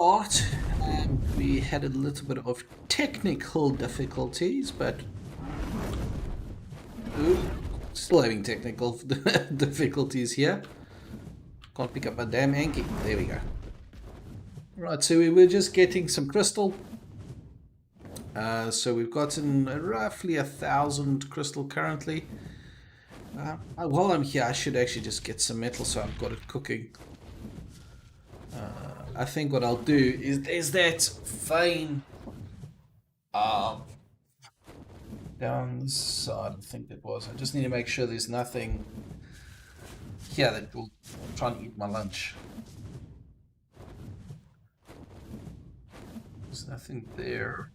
Art. We had a little bit of technical difficulties, but ooh, still having technical difficulties here. Can't pick up my damn Anki. There we go. Right, so we were just getting some crystal. So we've gotten roughly 1,000 crystal currently. While I'm here, I should actually just get some metal so I've got it cooking. I think what I'll do is there's that vein down this side. I think that was. I just need to make sure there's nothing here that will try and eat my lunch. There's nothing there.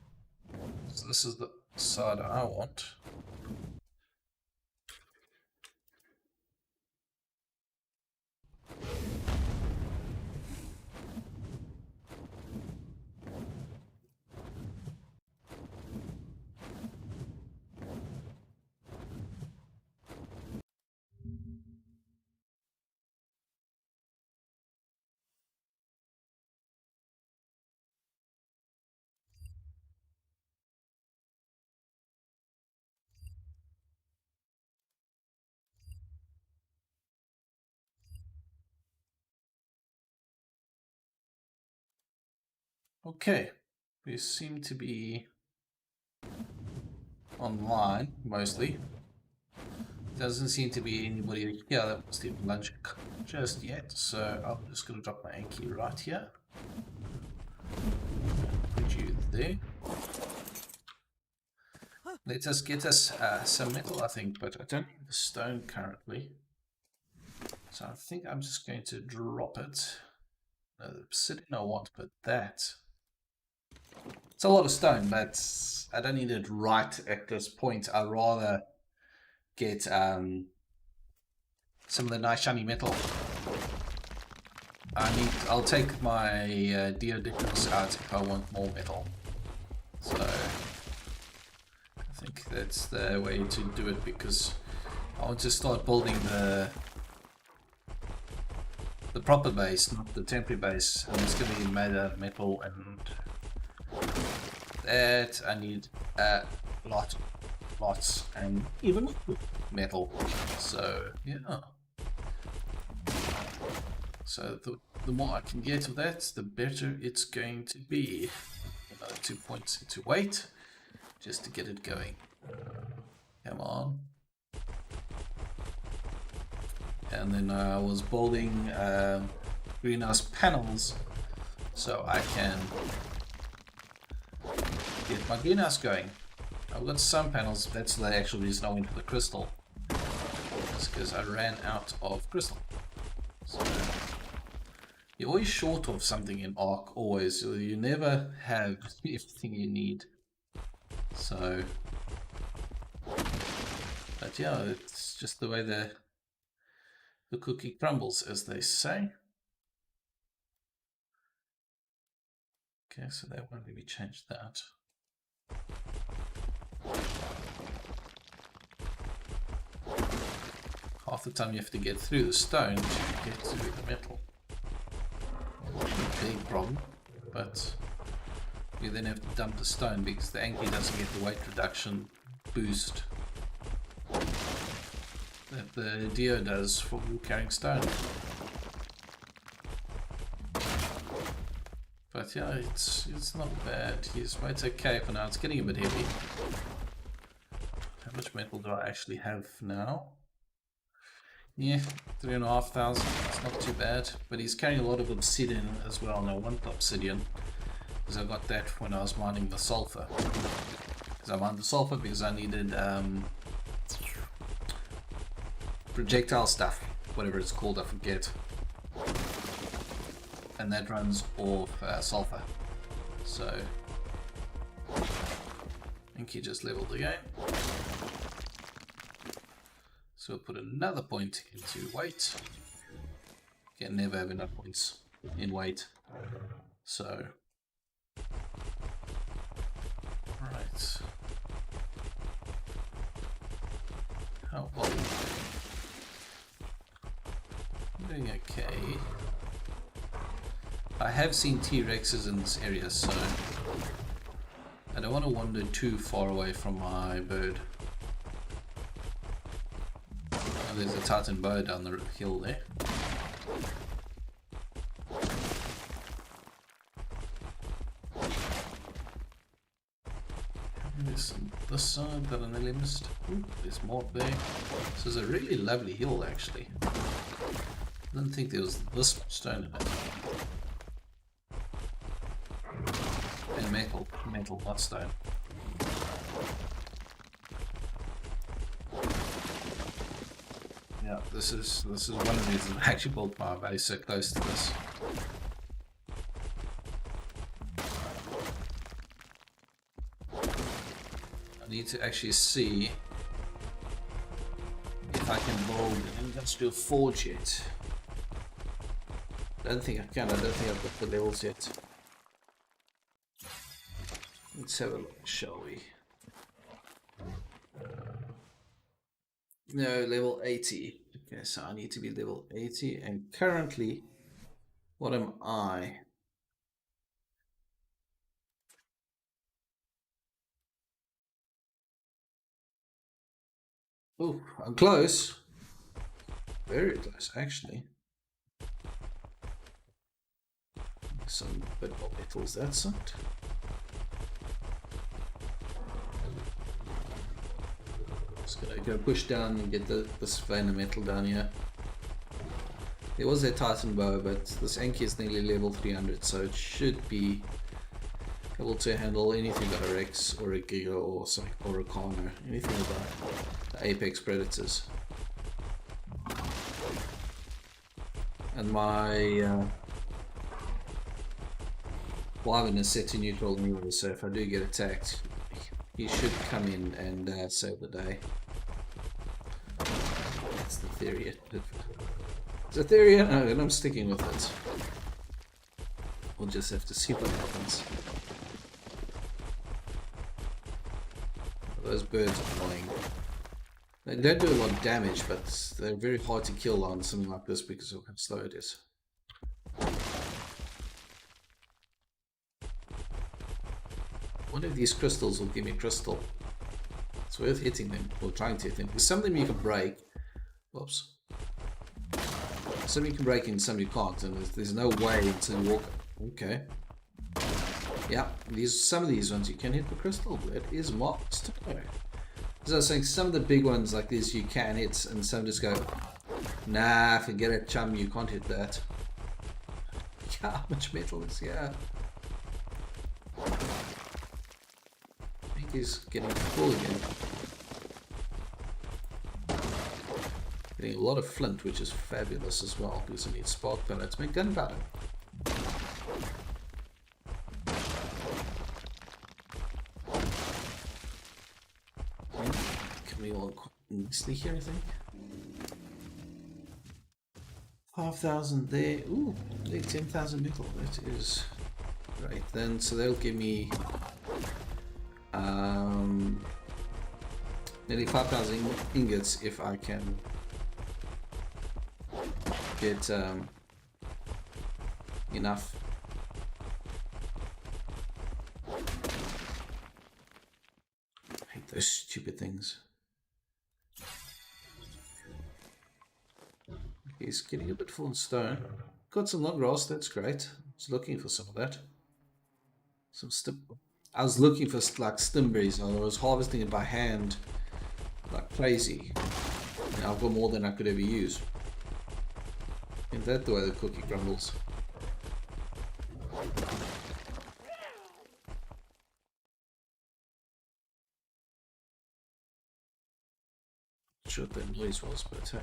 So this is the side I want. Okay, we seem to be online mostly. Doesn't seem to be anybody here that wants to eat lunch just yet, so I'm just going to drop my Anki right here. Put you there. Let us get us some metal, I think, but I don't need the stone currently. So I think I'm just going to drop it. No, the obsidian I want, but that. It's a lot of stone, but I don't need it right at this point. I'd rather get some of the nice shiny metal. I'll take my Deodicus out if I want more metal. So I think that's the way to do it, because I want to start building the proper base, not the temporary base, and it's going to be made out of metal, and that I need lots, and even metal. So yeah. So the more I can get of that, the better it's going to be. Another 2 points into weight, just to get it going. Come on. And then I was building greenhouse panels so I can get my greenhouse going. I've got some panels. That's the actual reason I went for the crystal. That's because I ran out of crystal. So you're always short of something in Ark, always. You never have everything you need. So, but yeah, it's just the way the cookie crumbles, as they say. Okay, so that won't let me change that. Half the time you have to get through the stone to get to the metal. Big problem, but you then have to dump the stone because the Anki doesn't get the weight reduction boost that the Dio does for carrying stone. But yeah, it's not bad. His weight's okay for now. It's getting a bit heavy. How much metal do I actually have now? Yeah, 3,500. It's not too bad. But he's carrying a lot of obsidian as well. And I want the obsidian because I got that when I was mining the sulfur. Because I mined the sulfur because I needed projectile stuff, whatever it's called, I forget. And that runs off sulfur. So I think he just leveled again. So we'll put another point into weight. Can never have enough points in weight. So right. How old? I'm doing okay. I have seen T-Rexes in this area, so I don't want to wander too far away from my bird. Oh, there's a Titan boa down the hill there. There's this side that I nearly missed. Ooh, there's more up there. So it's a really lovely hill actually. I didn't think there was this much stone in it. And metal, not stone. Yeah, this is one of the reasons I actually built my base so close to this. I need to actually see if I can build an industrial forge yet. I don't think I can. I don't think I've got the levels yet. Let's have a look, shall we? No, level 80. Okay, so I need to be level 80, and currently, what am I? Oh, I'm close. Very close, actually. Some bit more metals that side. Just gonna go push down and get this vein of metal down here. There was a Titan bow, but this Anki is nearly level 300, so it should be able to handle anything but a Rex or a Giga or something, or a Carno, anything about the apex predators. And my Wyvern is set to neutral anyway, so if I do get attacked, he should come in and save the day. That's the theory. It's a theory, and I'm sticking with it. We'll just have to see what happens. Those birds are annoying. They don't do a lot of damage, but they're very hard to kill on something like this because of how slow it is. One of these crystals will give me crystal. It's worth hitting them, or trying to hit them. Because some of them you can break. Whoops. Some you can break and some you can't, and there's no way to walk. Okay. Yeah, some of these ones you can hit the crystal. It is marked. As I was saying, some of the big ones like this you can hit, and some just go, nah, forget it, chum, you can't hit that. Yeah, how much metal is here? I think he's getting full again. Getting a lot of flint, which is fabulous as well, because I need spark pellets, make gunpowder. Can we all nicely here, I think? 5,000 there. Ooh, 10,000 nickel. That is right then. So they'll give me nearly 5,000 ingots if I can get enough. I hate those stupid things. He's getting a bit full of stone. Got some long grass, that's great. I was looking for some of that. I was looking for like stimberries, and I was harvesting it by hand like crazy. Now I've got more than I could ever use. Isn't that the way the cookie crumbles? Not sure what that noise was, but hey.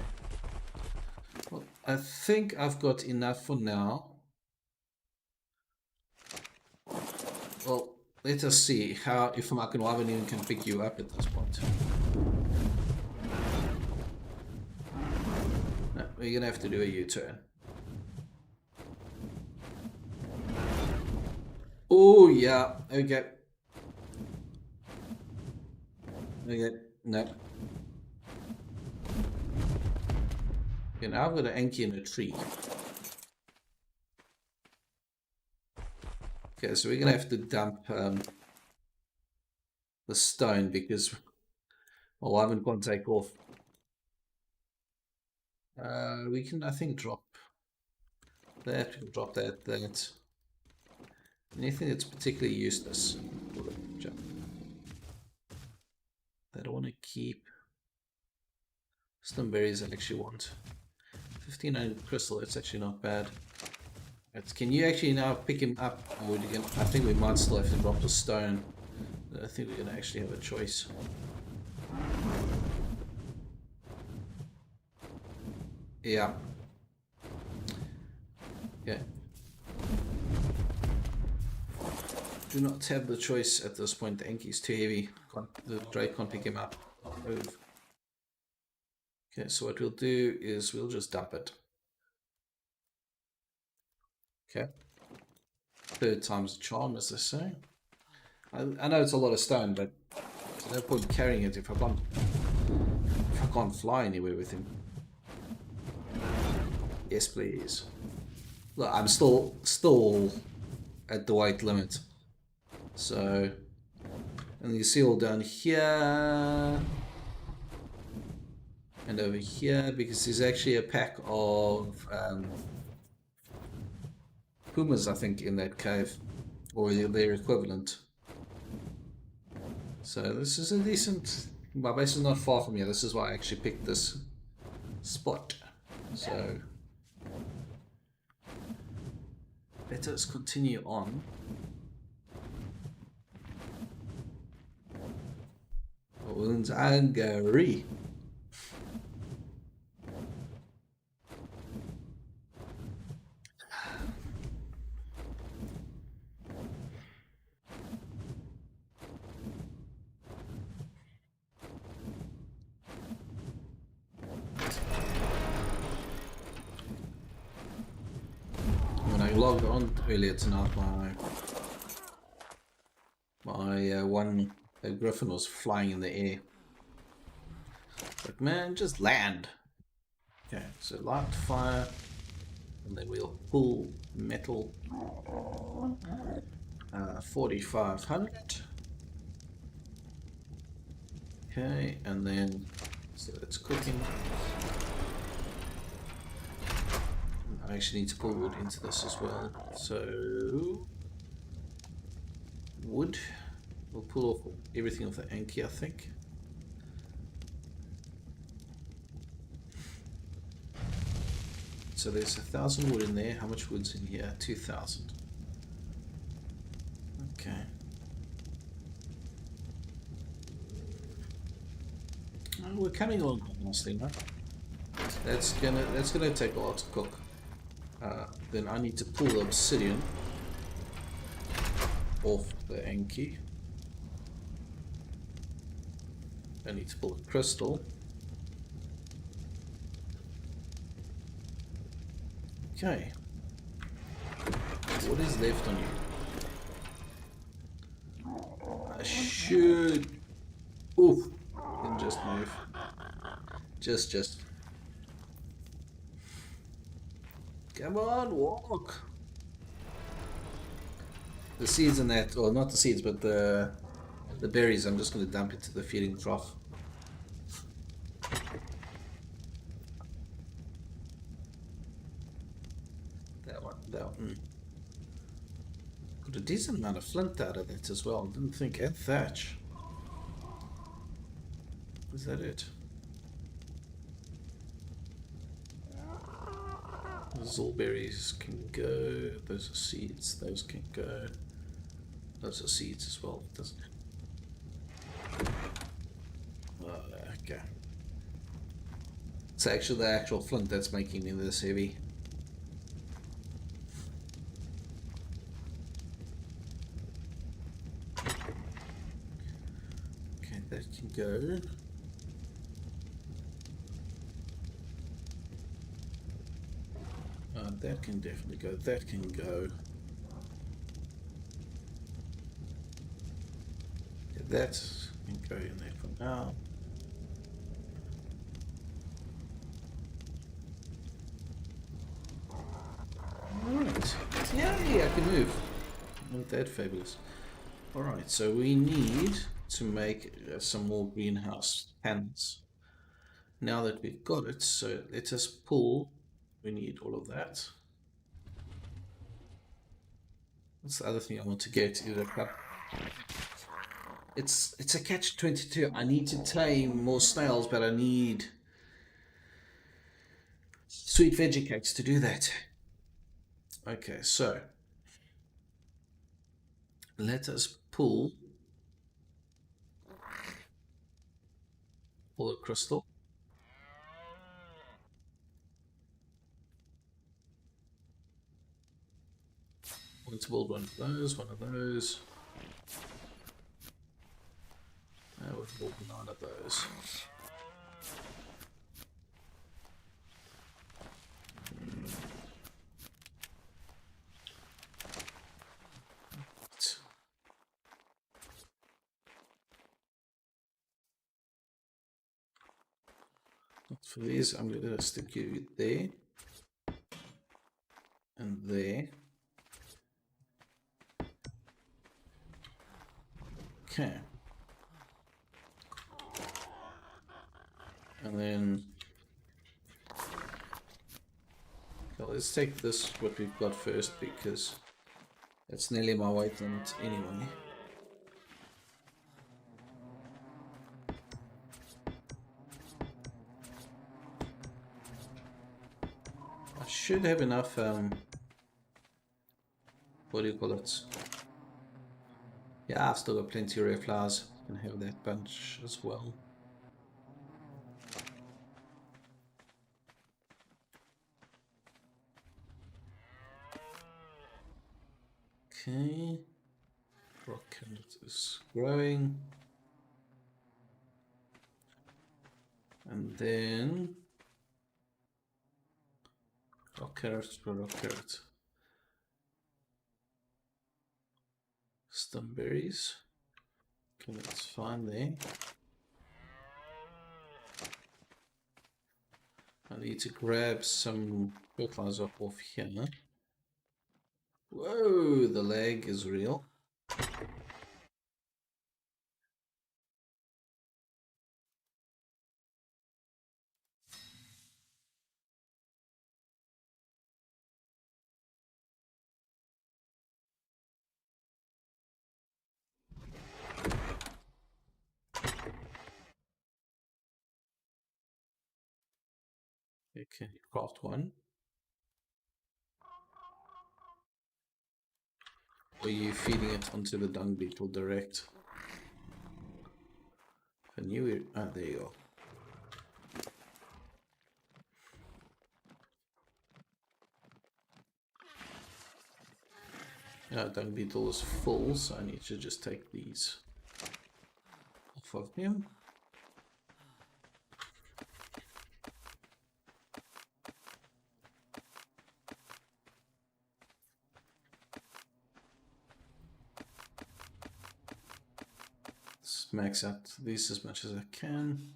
Well, I think I've got enough for now. Well, let us see how if I can even can pick you up at this point. No, we're gonna have to do a U-turn. Oh yeah, okay. Okay, no. Okay, now I've got an Anki in a tree. Okay, so we're gonna have to dump the stone because Ivan can't take off. We can, I think, drop that. We can drop that. That. Anything that's particularly useless. I don't want to keep some berries. I actually want 1500 crystal. That's actually not bad. Can you actually now pick him up? Or would you gonna, I think we might still have to drop the stone. I think we're gonna actually have a choice. Yeah. Yeah. Do not have the choice at this point. The Enki's too heavy. The Drake can't pick him up. Move. Okay, so what we'll do is we'll just dump it. Okay. Third time's the charm, as they say. I know it's a lot of stone, but there's no point carrying it if I can't fly anywhere with him. Yes, please. Look, I'm still at the weight limit. So, and you see all down here and over here, because there's actually a pack of pumas, I think, in that cave, or their equivalent. So this is a decent. My base is not far from here. This is why I actually picked this spot. So let us continue on. Wounds angry. When I logged on earlier tonight, my one griffin was flying in the air. But man, just land. Okay, so light fire, and then we'll pull metal. 4500. Okay, and then so it's cooking. I actually need to pull wood into this as well. So wood. We'll pull off everything off the Anki, I think. So there's 1,000 wood in there. How much wood's in here? 2,000. Okay. Oh, we're coming along nicely, right? That's gonna take a lot to cook. Then I need to pull the obsidian off the Anki. I need to pull a crystal. Okay. What is left on you? I should. Oof. Didn't just move. Just. Come on, walk. The seeds in that, or not the seeds, but the berries, I'm just going to dump into the feeding trough. That one. Got a decent amount of flint out of it as well. Didn't think, and thatch. Is that it? Those all berries can go. Those are seeds. Those can go. Those are seeds as well, doesn't it? Okay. It's actually the actual flint that's making me this heavy. Okay, that can go. That can definitely go. That can go. Yeah, that can go in there for now. Alright. Yay, I can move. Isn't that fabulous? Alright, so we need to make some more greenhouse panels. Now that we've got it, so let us pull. We need all of that. That's the other thing I want to get is a cup. It's a catch-22. I need to tame more snails, but I need sweet veggie cakes to do that. Okay, so let us pull all the crystal. I want to build one of those, one of those. I would build 9 of those. For these, I'm going to stick you there and there. Okay. And then, okay, let's take this, what we've got first, because it's nearly my weight limit anyway. I should have enough, what do you call it? Yeah, I've still got plenty of rare flowers. Can have that bunch as well. Okay. Rock carrot is growing. And then rock carrot per rock carrot. Stumberries. Okay, that's fine there. I need to grab some fertilizer off here. Whoa, the lag is real. Okay, craft one. Or are you feeding it onto the dung beetle direct? I knew it. Ah, there you go. Yeah, dung beetle is full, so I need to just take these off of him. Let's max out these as much as I can.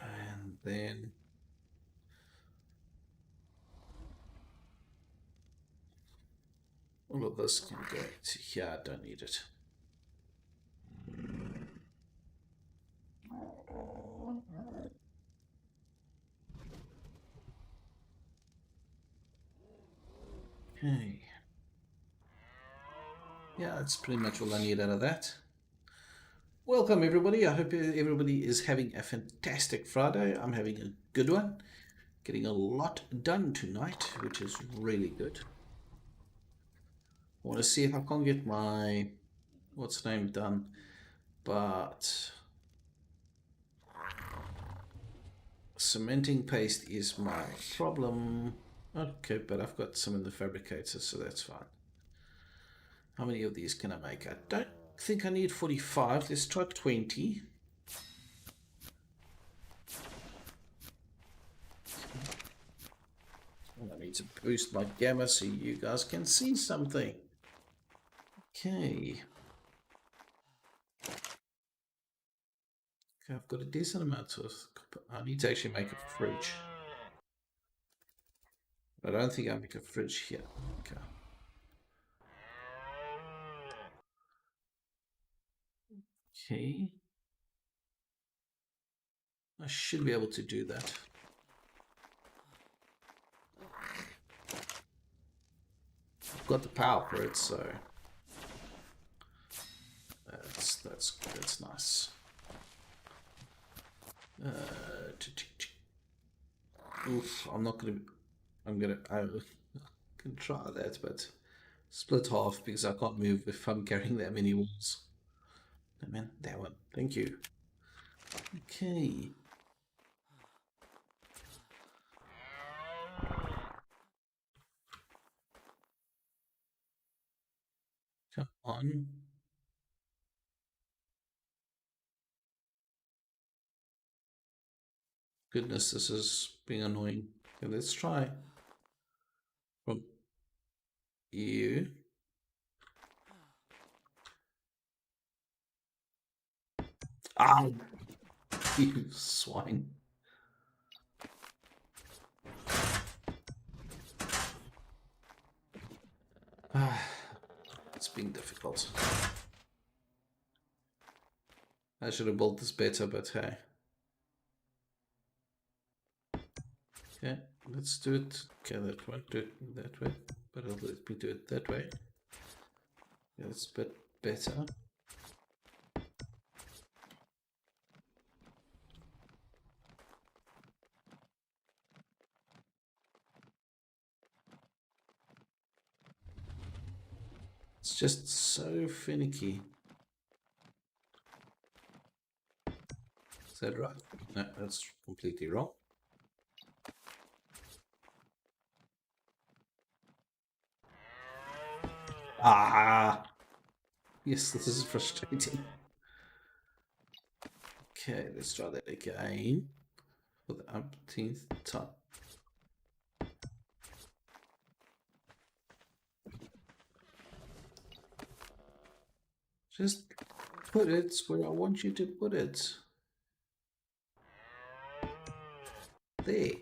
And then all of this can go to here. I don't need it. Okay. Yeah, that's pretty much all I need out of that. Welcome everybody. I hope everybody is having a fantastic Friday. I'm having a good one. Getting a lot done tonight, which is really good. I want to see if I can get my what's name done, but cementing paste is my problem. Okay, but I've got some in the fabricator, so that's fine. How many of these can I make? I don't think I need 45. Let's try 20. I need to boost my gamma so you guys can see something. Okay. Okay, I've got a decent amount of... I need to actually make a fridge. I don't think I make a fridge here. Okay. Okay. I should be able to do that. I've got the power for it, so that's nice. Oof, I'm not gonna. I can try that, but split half because I can't move if I'm carrying that many walls. I mean, that one. Thank you. Okay. Come on. Goodness, this is being annoying. Okay, let's try from you. Ah, you swine. It's being difficult. I should have built this better, but hey. Okay, let's do it. Okay, that won't do it that way, but it'll let me do it that way. Yeah, it's a bit better. It's just so finicky. Is that right? No, that's completely wrong. Ah! Yes, this is frustrating. Okay, let's try that again for the umpteenth time. Just put it where I want you to put it. There.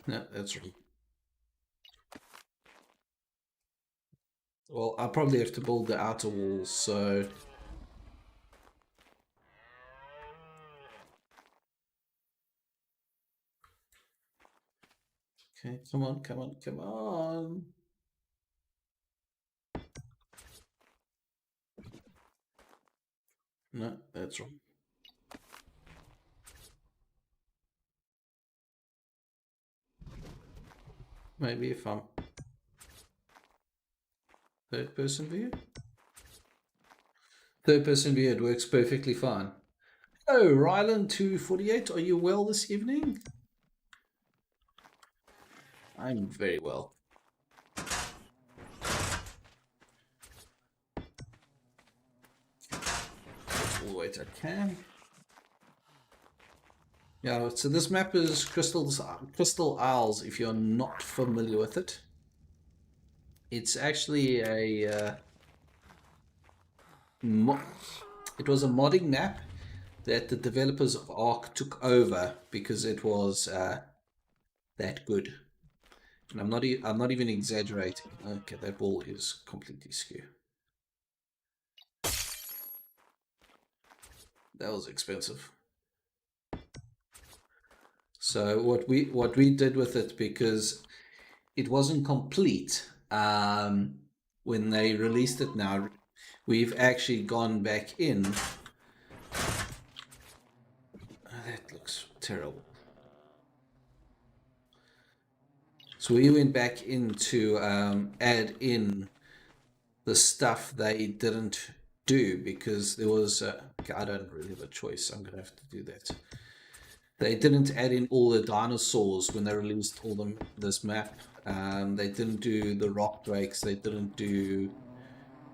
No, that's wrong. Well, I probably have to build the outer walls, so... Okay, come on, come on, come on. No, that's wrong. Maybe if I'm third person view? Third person view, it works perfectly fine. Oh, Ryland248, are you well this evening? I'm very well. All the way I can. Yeah, so this map is Crystal Isles, if you're not familiar with it. It's actually a... it was a modding map that the developers of Ark took over because it was that good. And I'm not even exaggerating. Okay, that ball is completely skew. That was expensive. So what we did with it, because it wasn't complete when they released it now, we've actually gone back in. Oh, that looks terrible. So we went back in to add in the stuff they didn't do because there was I don't really have a choice. I'm gonna have to do that. They didn't add in all the dinosaurs when they released this map. They didn't do the rock breaks. They didn't do.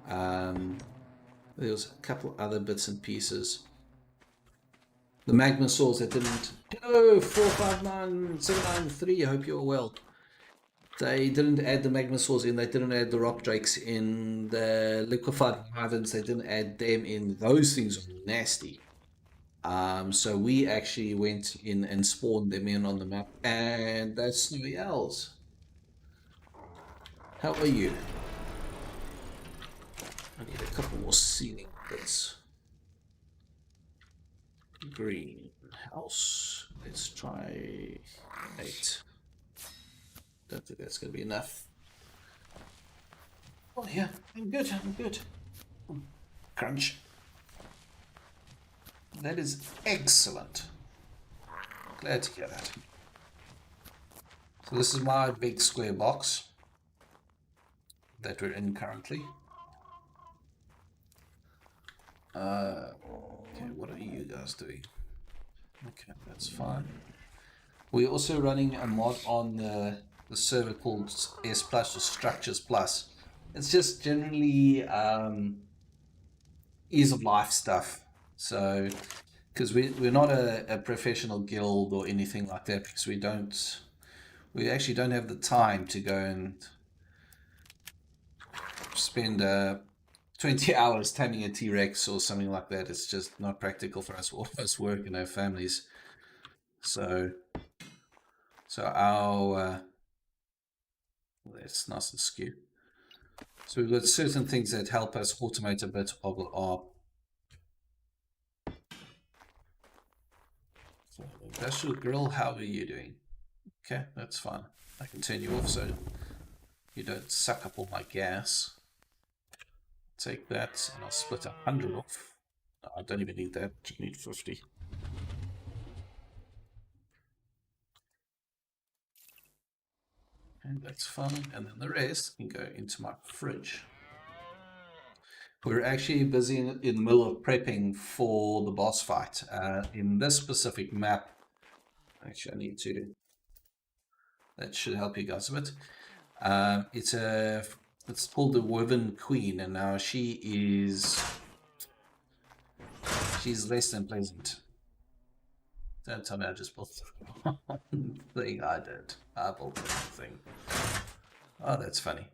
There was a couple other bits and pieces. The magma saws that didn't. Hello, 459793. I hope you're well. They didn't add the magmasaurs in. They didn't add the rock drakes in. The liquefied wyverns, they didn't add them in. Those things are nasty. So we actually went in and spawned them in on the map, and that's snowy owls. How are you? I need a couple more sealing bits. Greenhouse. Let's try 8. Don't think that's going to be enough. Oh yeah, I'm good. I'm good. Crunch. That is excellent. Glad to hear that. So this is my big square box that we're in currently. Okay, what are you guys doing? Okay, that's fine. We're also running a mod on the server called S Plus or Structures Plus. It's just generally ease of life stuff. So, because we're not a professional guild or anything like that, because we actually don't have the time to go and spend 20 hours taming a T-Rex or something like that. It's just not practical for us. All of us work and have families. So our that's nice and skew. So we've got certain things that help us automate a bit of our industrial grill. How are you doing? Okay, that's fine. I can turn you off so you don't suck up all my gas. Take that and I'll split 100 off. No, I don't even need that, just need 50. And that's fine. And then the rest can go into my fridge. We're actually busy in the middle of prepping for the boss fight. In this specific map, actually I need to, that should help you guys a bit. It's called the Wyvern Queen, and now she's less than pleasant. Don't tell me I just built the thing. I did. I built the thing. Oh, that's funny.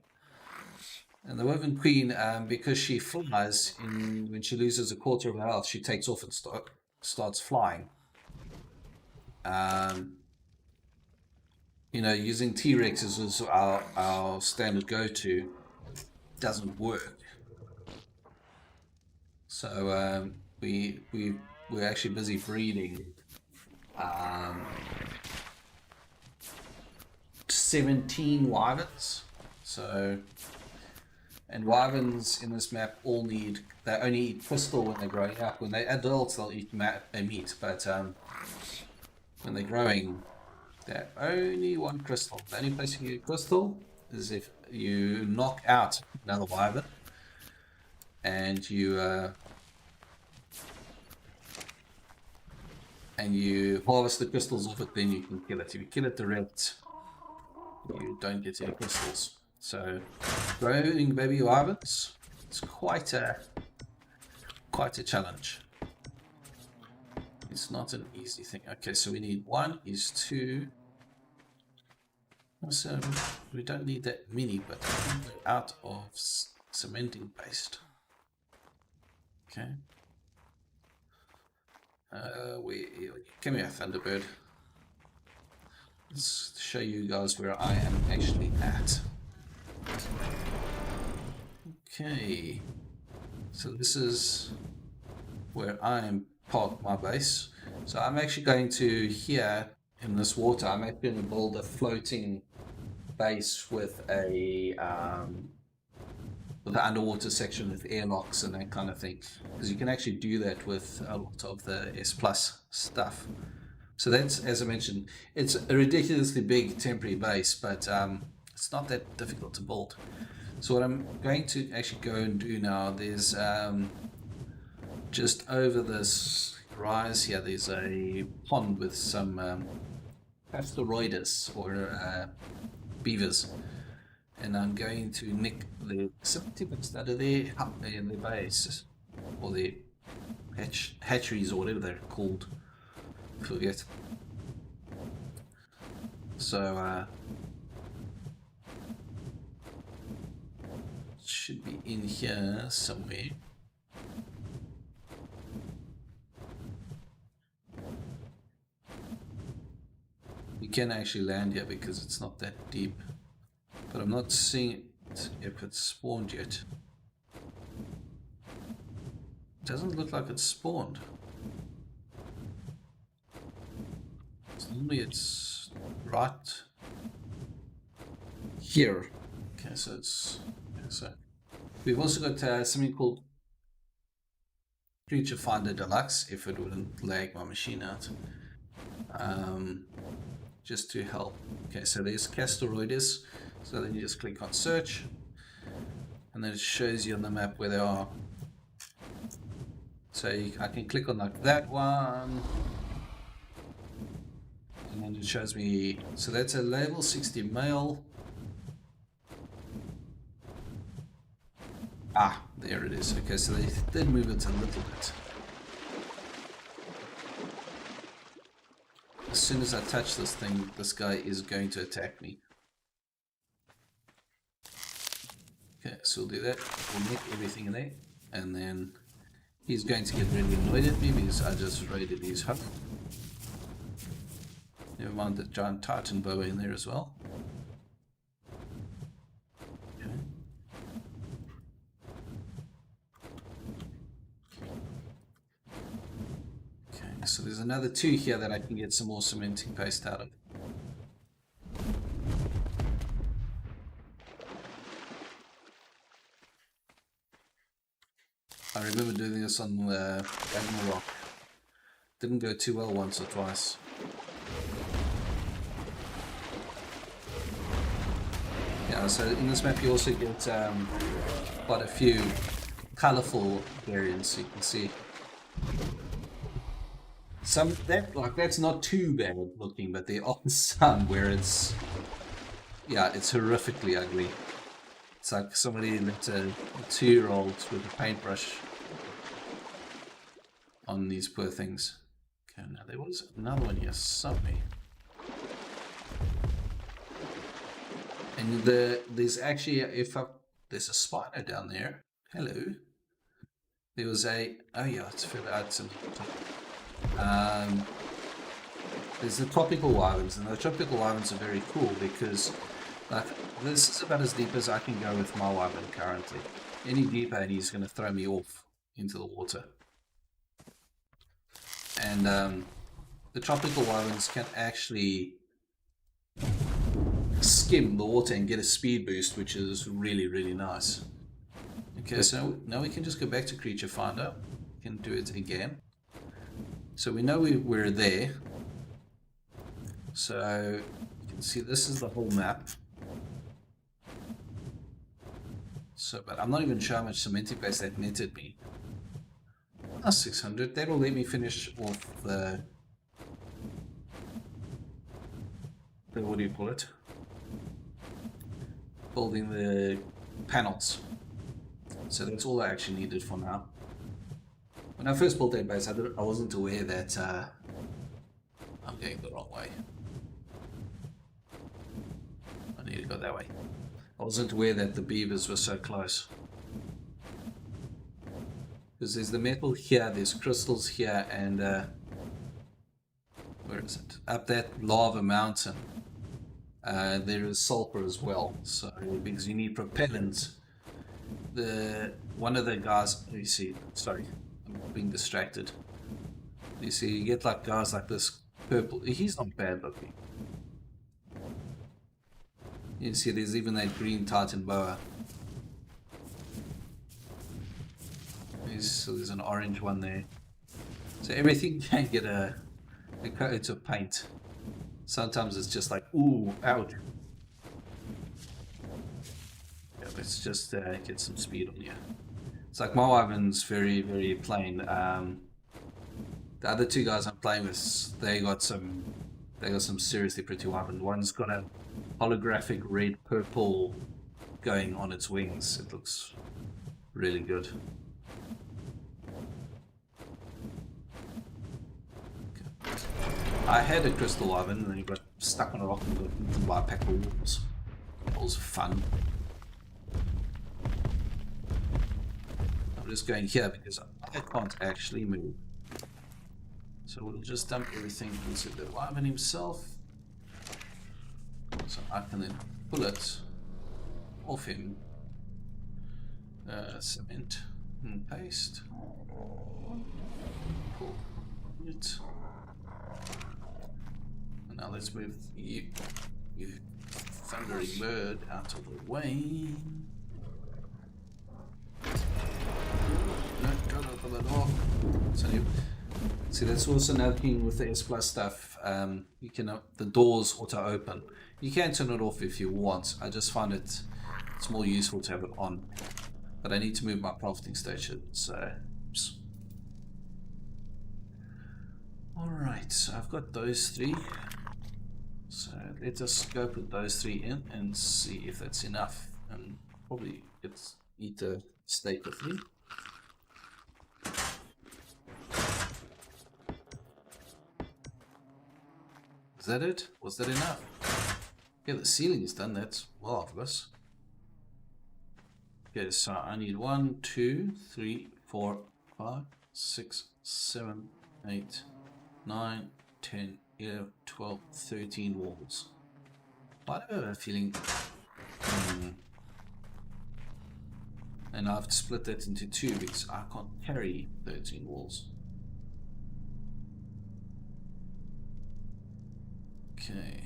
And the Wyvern Queen, because she flies, when she loses a quarter of her health, she takes off and starts flying. You know, using T-Rexes as our standard go-to doesn't work. So we're actually busy breeding 17 wyverns. So, and wyverns in this map they only eat crystal when they're growing up. When they're adults, they'll eat meat, but when they're growing, they're only one crystal. The only place you get crystal is if you knock out another wyvern and you harvest the crystals off it, then you can kill it. If you kill it direct, you don't get any crystals. So growing baby wyverns, it's quite a challenge. It's not an easy thing. Okay, so we need 1 is 2. So we don't need that many, but we're out of cementing paste. Okay. Come here, Thunderbird. Let's show you guys where I am actually at. Okay. So this is where I am parked my base. So I'm actually going to here in this water. I'm actually going to build a floating base with an underwater section with airlocks and that kind of thing, because you can actually do that with a lot of the S Plus stuff. So that's, as I mentioned, it's a ridiculously big temporary base, but it's not that difficult to build. So what I'm going to actually go and do now, there's just over this rise here, there's a pond with some Asteroidus or beavers, and I'm going to nick the septimus that are there in the base, or the hatcheries, or whatever they're called. Forget. So should be in here somewhere. You can actually land here because it's not that deep, but I'm not seeing it if it's spawned yet. It doesn't look like it's spawned. Normally it's right here. Okay, so it's so we've also got something called Creature Finder Deluxe, if it wouldn't lag my machine out. Just to help. Okay, so there's Castoroides. So then you just click on search, and then it shows you on the map where they are. So I can click on like that one, and then it shows me. So that's a level 60 male. Ah, there it is. Okay, so they did move it a little bit. As soon as I touch this thing, this guy is going to attack me. Okay, so we'll do that. We'll nick everything in there, and then he's going to get really annoyed at me because I just raided his hub. Never mind the giant Titan boa in there as well. Okay. Okay, so there's another 2 here that I can get some more cementing paste out of. I remember doing this on Animal Rock. Didn't go too well once or twice. Yeah, so in this map you also get quite a few colourful variants. You can see some that's not too bad looking, but there are some where it's horrifically ugly. It's like somebody lit a 2-year-old with a paintbrush on these poor things. Okay, now there was another one here somewhere. And there's actually, there's a spider down there. Hello. There was oh yeah, it's further out some. There's the tropical wyverns, and the tropical wyverns are very cool because like this is about as deep as I can go with my wyvern currently. Any deeper and he's going to throw me off into the water. And the tropical wyverns can actually skim the water and get a speed boost, which is really, really nice. Okay, so now we can just go back to Creature Finder. We can do it again. So we know we're there. So you can see this is the whole map. So, but I'm not even sure how much cementing paste that netted me. 600. That will let me finish off the what do you call it? Building the panels. So that's all I actually needed for now. When I first built that base, I wasn't aware that I'm going the wrong way. I need to go that way. I wasn't aware that the beavers were so close. Because there's the metal here, there's crystals here, and where is it? Up that lava mountain. There is sulfur as well. So because you need propellants. One of the guys, you see, sorry, I'm being distracted. You see, you get like guys like this purple. He's not bad looking. You see, there's even that green Titan boa. So there's an orange one there. So everything can get a coat of paint. Sometimes it's just like, ooh, ouch. Yeah, let's just get some speed on here. It's like my wyvern's very, very plain. The other 2 guys I'm playing with, they got some seriously pretty wyvern. One's got a holographic red purple going on its wings. It looks really good. Okay. I had a crystal wyvern and then he got stuck on a rock and got eaten by a pack of wolves. That was fun. I'm just going here because I can't actually move. So we'll just dump everything into the wyvern himself. So I can then pull it off him. Cement and paste. Pull it. And now let's move you thundering bird out of the way. No, don't open the door. See, that's also another thing with the S Plus stuff. You can the doors auto open. You can turn it off if you want. I just find it's more useful to have it on. But I need to move my crafting station, so oops. Alright, so I've got those three. So let us go put those three in and see if that's enough. And probably eat a steak with me. Is that it? Was that enough? Yeah, the ceiling is done. That's marvelous. Okay, so I need 1, 2, 3, 4, 5, 6, 7, 8, 9, 10, 11, 12, 13 walls. Why do I have a feeling? And I have to split that into 2 because I can't carry 13 walls. Okay.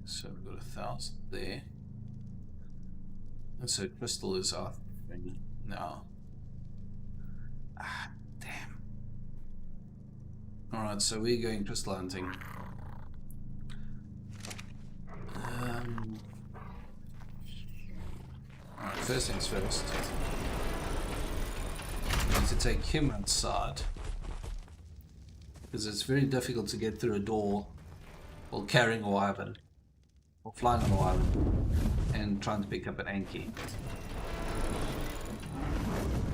So we've got 1,000 there. And so crystal is our thing now. Ah, damn. Alright, so we're going crystal hunting. Alright, first things first. We need to take him outside. Because it's very difficult to get through a door while carrying a wyvern. Or flying on a wyvern. And trying to pick up an Anki.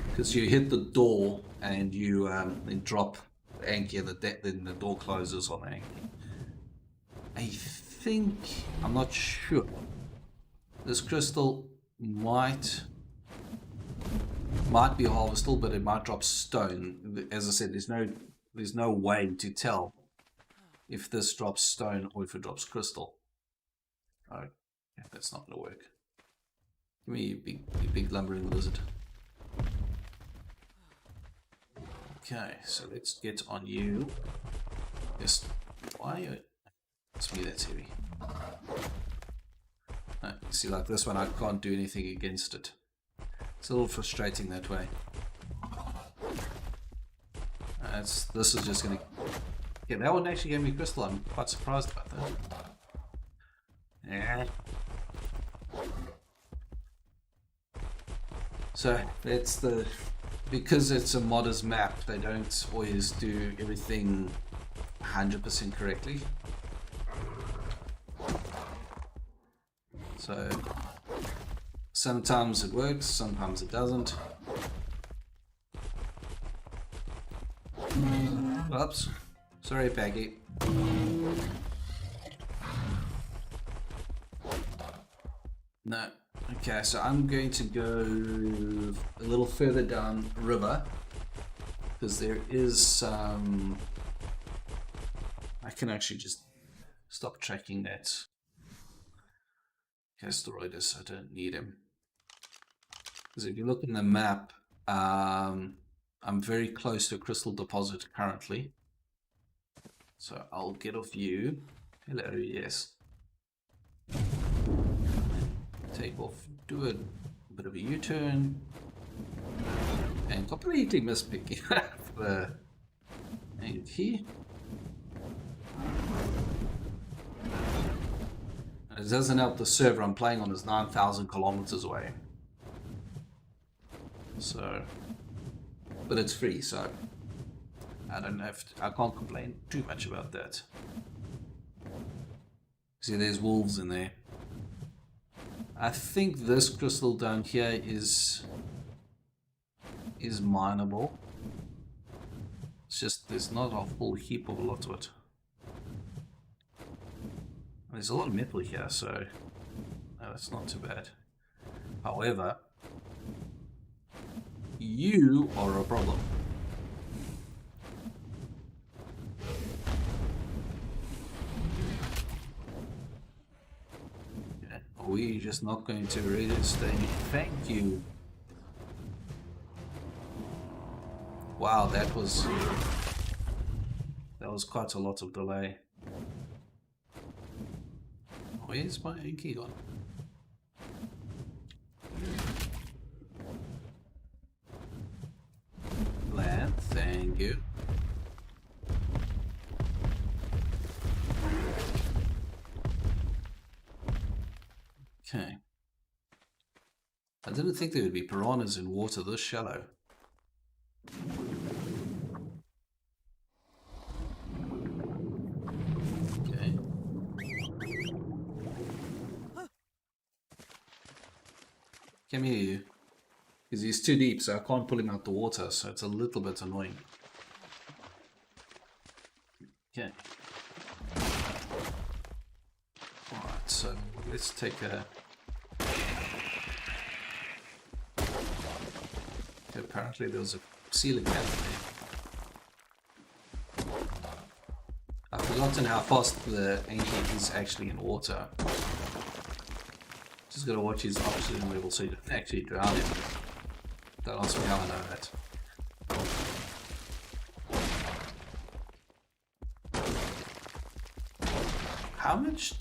Because you hit the door and you then drop the Anki and then the door closes on the Anki. I think, I'm not sure, this crystal might be harvestable, but it might drop stone. As I said, there's no way to tell if this drops stone or if it drops crystal. Oh, yeah, that's not gonna work. Give me you big lumbering lizard. Okay, so let's get on you. Yes, why are you? It's me that's heavy. No, see, like this one, I can't do anything against it. It's a little frustrating that way. This is just gonna. Yeah, that one actually gave me crystal. I'm quite surprised about that. Yeah. So that's because it's a modders map, they don't always do everything 100% correctly. So sometimes it works, sometimes it doesn't. Oops, sorry Peggy. No. Okay, so I'm going to go a little further down river because there is some. I can actually just stop tracking that asteroidus. I don't need him because if you look in the map, I'm very close to a crystal deposit currently. So I'll get off you. Hello, yes. Take off, do a bit of a U-turn, and completely miss picking up the and here. And it doesn't help the server I'm playing on is 9,000 kilometers away. So, but it's free, so I don't have to, I can't complain too much about that. See, there's wolves in there. I think this crystal down here is mineable. It's just there's not a whole heap of a lot of it. There's a lot of metal here, so that's not too bad. However, you are a problem. Yeah, are we just not going to read it? Thank you. Wow, that was quite a lot of delay. Where's my Inky gone? Land, thank you. Okay. I didn't think there would be piranhas in water this shallow. Okay. Come here, you. Because he's too deep, so I can't pull him out the water, so it's a little bit annoying. Okay. Alright, so let's take a... Okay, apparently there's a ceiling cap there. I've forgotten how fast the Anki is actually in water. Just gotta watch his oxygen level so you don't actually drown him. Don't ask me how I know that. How much...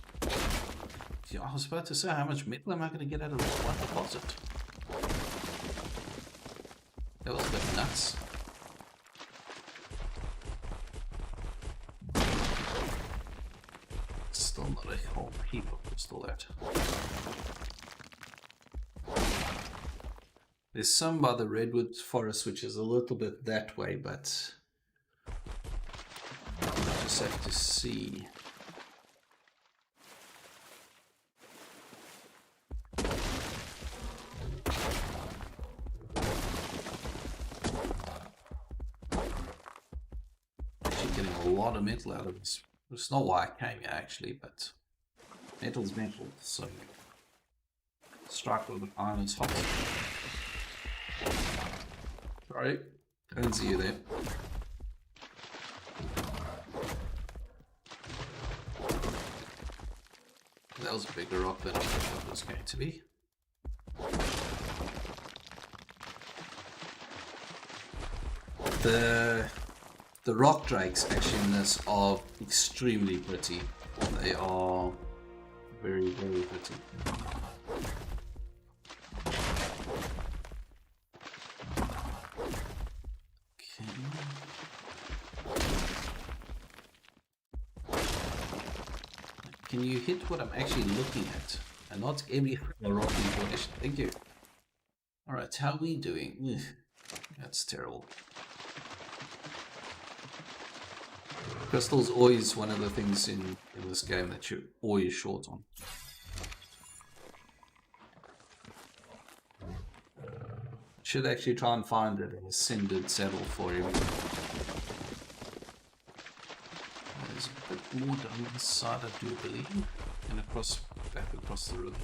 Yeah, I was about to say, how much metal am I going to get out of this one deposit? That was a bit nuts. Still not a whole heap of crystal left. There's some by the redwood forest, which is a little bit that way, but I just have to see. Actually getting a lot of metal out of this. It's not why I came here actually, but metal's metal, so strike with iron is hot. Sorry, I didn't see you there. That was a bigger rock than I thought it was going to be. The rock drakes actually in this are extremely pretty. They are very, very pretty. Can you hit what I'm actually looking at? And not every rock information. Thank you. Alright, how are we doing? Ugh, that's terrible. Crystal's always one of the things in this game that you're always short on. Should actually try and find an ascended saddle for him. There's a bit more down this side, I do believe, and back across the river.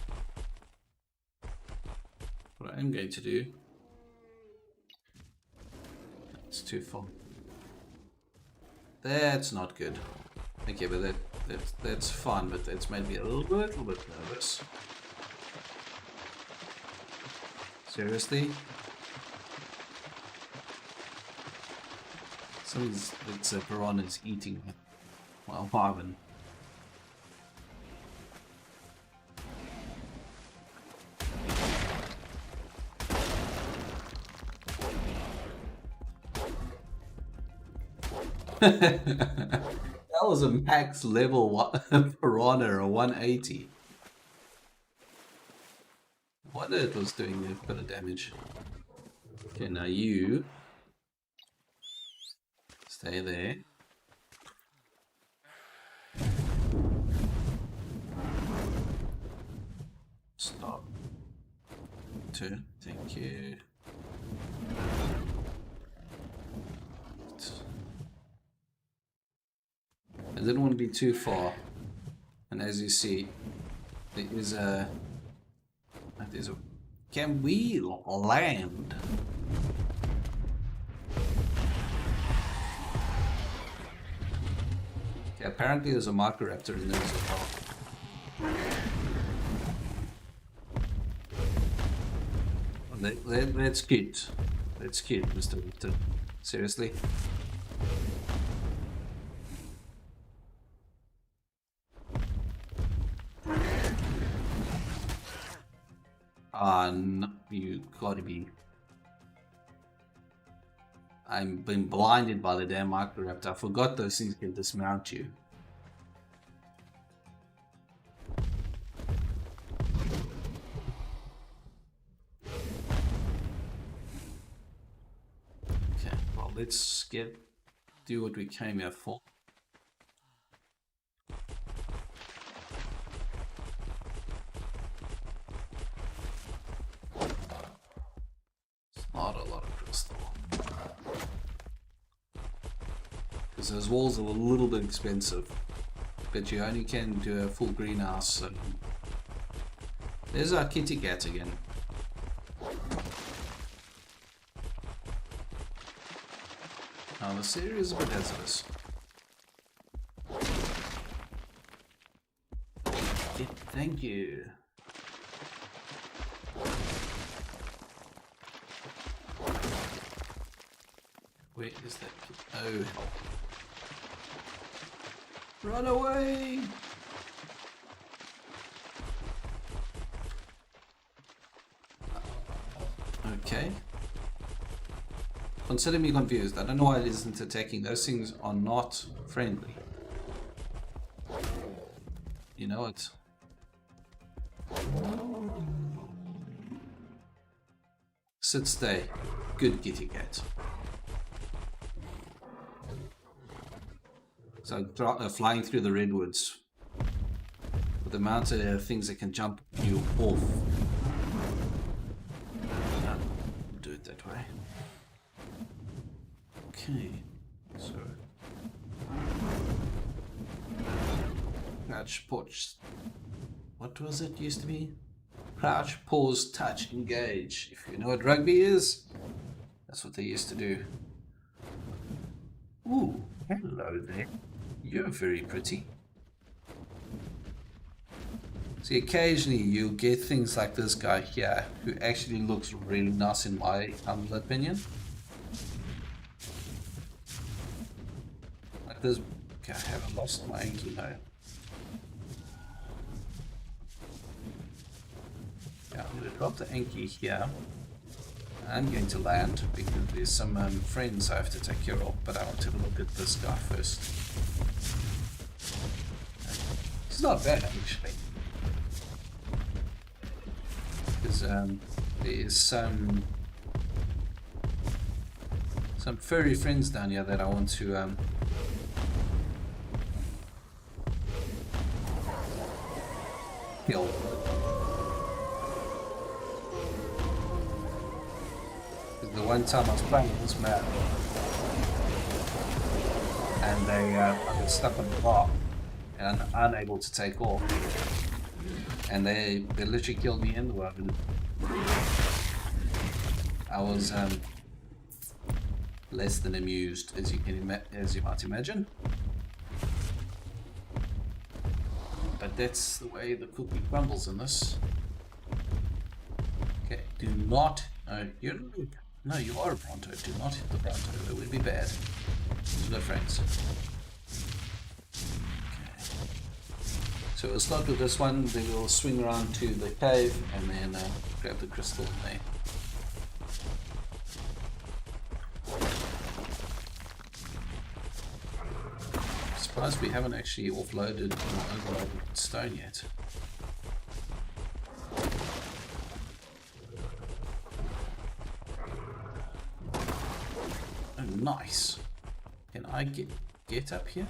What I am going to do, it's too far. That's not good. Okay, but that's fun, but that's made me a little bit nervous. Seriously? It's a piranha's eating, well, Marvin. That was a max level piranha, a 180. I wonder it was doing a bit of damage. Okay, now you stay there. Stop. Turn. Thank you. I didn't want to be too far, and as you see, there is a there's a... Can we land? Okay, apparently there's a Microraptor in there as well. That's cute. That's cute, Mr. Raptor. Seriously? No, you gotta be... I'm been blinded by the damn Microraptor. I forgot those things can dismount you. Okay, well, let's do what we came here for. It's not a lot of crystal. Because those walls are a little bit expensive. But you only can do a full greenhouse. And there's our kitty cat again. Now the series is a bit hazardous. Yeah, thank you. Where is that kid? Oh, help. Run away! Okay. Consider me confused. I don't know why it isn't attacking. Those things are not friendly. You know it. Sit, stay. Good kitty cat. So flying through the redwoods with the amount of things that can jump you off. No, do it that way. Okay, so crouch, pause. What was it used to be? Crouch, pause, touch, engage. If you know what rugby is, that's what they used to do. Ooh, hello there. You're very pretty. See, occasionally you'll get things like this guy here, who actually looks really nice in my humble opinion. Like this. Okay, I haven't lost my Anki now. Yeah, I'm going to drop the Anki here. I'm going to land because there's some friends I have to take care of, but I want to have a look at this guy first. It's not bad actually, because there's some furry friends down here that I want to kill. The one time I was playing with this map and they got stuck on the bar and unable to take off, and they literally killed me in the world. I was less than amused, as you might imagine, but that's the way the cookie crumbles in this. Okay, do not. No, you are a Bronto. Do not hit the Bronto. It would be bad. No friends. Okay. So we'll start with this one, then we'll swing around to the cave and then grab the crystal there. I'm surprised we haven't actually offloaded or overloaded stone yet. Nice. Can I get up here?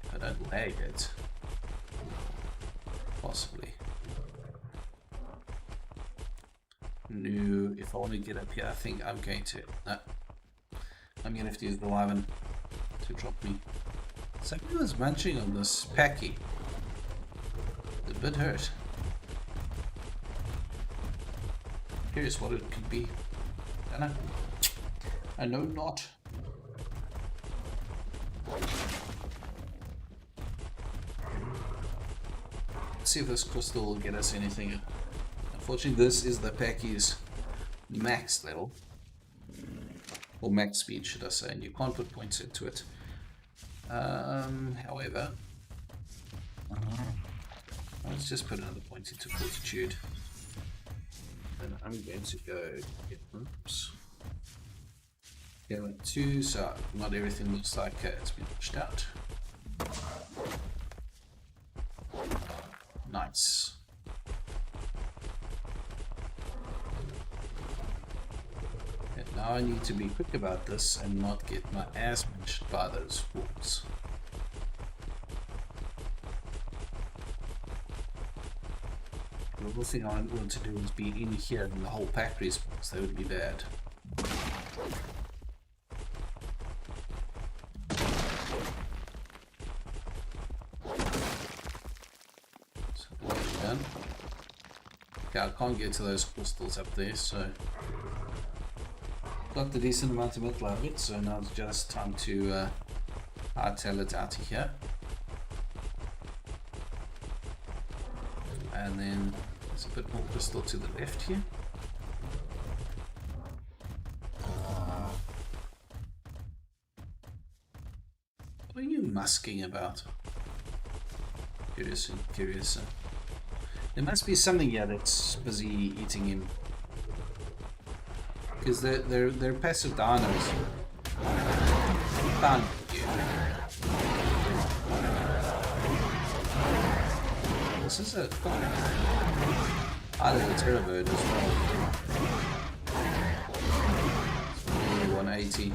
If I don't lag it. Possibly. No, if I want to get up here, I think I'm going to... No. I'm going to have to use the Wyvern to drop me. Something was munching on this packy. It's a bit hurt. Curious what it could be. Don't know. I know not. Let's see if this crystal will get us anything. Unfortunately, this is the Packy's max level. Or max speed, should I say, and you can't put points into it. However, let's just put another point into fortitude. And I'm going to go get oops. Go at 2, so not everything looks like it's been pushed out. Nice. And now I need to be quick about this and not get my ass punched by those wolves. The other thing I want to do is be in here and the whole pack respawns. That would be bad. Okay, I can't get to those crystals up there, so got the decent amount of metal out of it, so now it's just time to hightail it out of here. And then there's a bit more crystal to the left here. What are you musking about? Curious. There must be something here that's busy eating him. Because they're passive dinos. Found you. This is a either a terror as well. It's 180.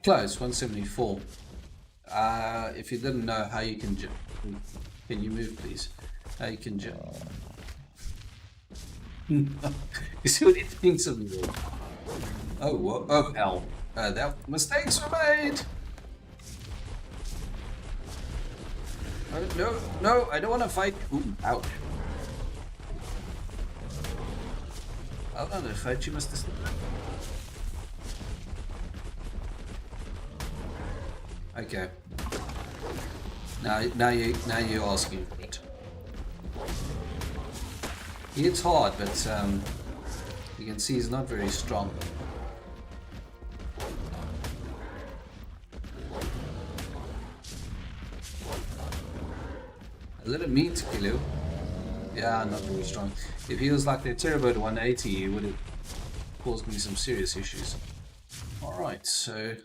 Close, 174. If you didn't know how you can jump, can you move please? How you can jump. You see what he thinks of me? Oh, what? Oh hell. That mistakes were made! Oh, no, I don't want to fight. Ooh, ouch. I don't want to fight you, Mr. Slipper. Okay. Now you're asking for it. It's hard, but you can see he's not very strong. A little mean to kill you. Yeah, not very strong. If he was like the Terrorbird 180, he would have caused me some serious issues. Alright, so...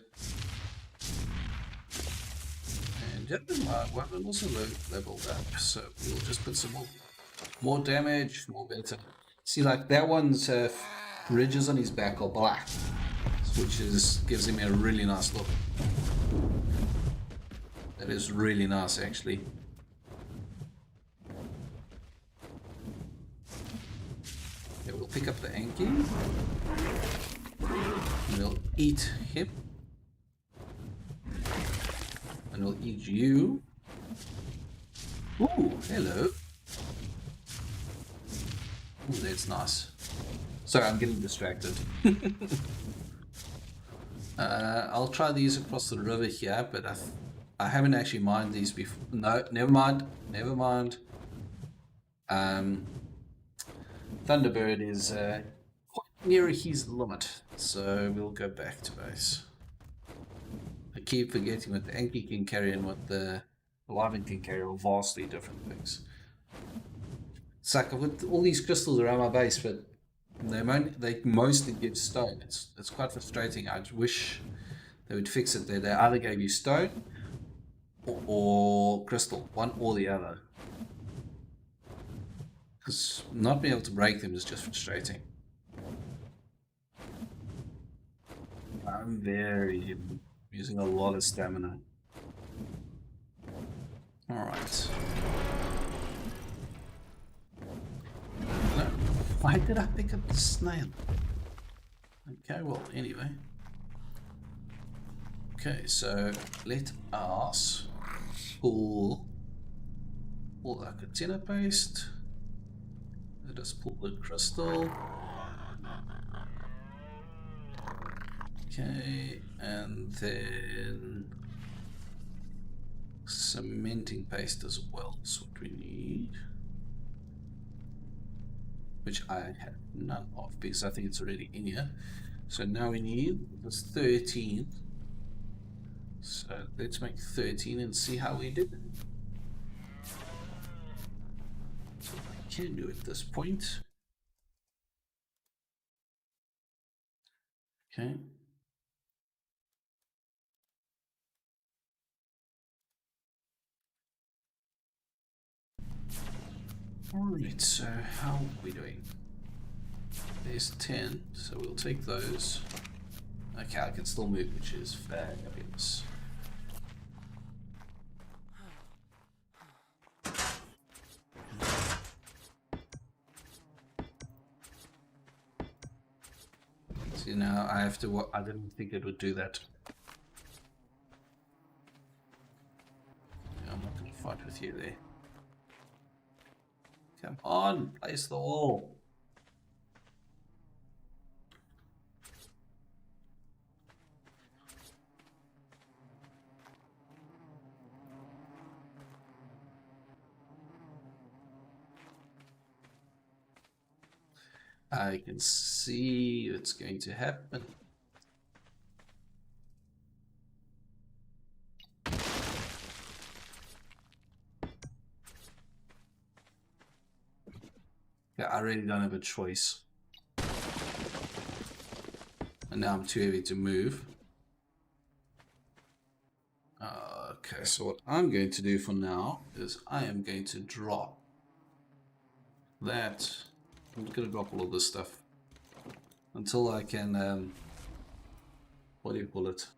my weapon also leveled up, so we'll just put some more damage, more better. See, like that one's ridges on his back are black, which gives him a really nice look. That is really nice, actually. Okay, we'll pick up the Anki. And we'll eat him. And we'll eat you. Ooh, hello. Ooh, that's nice. Sorry, I'm getting distracted. I'll try these across the river here, but I haven't actually mined these before. No, never mind. Thunderbird is quite near his limit, so we'll go back to base. I keep forgetting what the Anki can carry and what the Wyvern can carry are vastly different things. It's like I've got all these crystals around my base, but they mostly give stone. It's quite frustrating. I wish they would fix it there. They either gave you stone or crystal, one or the other. Because not being able to break them is just frustrating. I'm using a lot of stamina. Alright. No, why did I pick up the snail? Okay, well, anyway. Okay, so let us pull all the container paste. Let us pull the crystal. Okay, and then cementing paste as well is what we need. Which I have none of because I think it's already in here. So now we need this 13. So let's make 13 and see how we do. So I can do at this point. Okay. Alright, so how are we doing? There's 10, so we'll take those. Okay, I can still move, which is fabulous. See, now I have to. I didn't think it would do that. I'm not going to fight with you there. Come on, place the wall. I can see it's going to happen. Yeah, I really don't have a choice. And now I'm too heavy to move. Okay, so what I'm going to do for now is I am going to drop that. I'm going to drop all of this stuff until I can, what do you call it?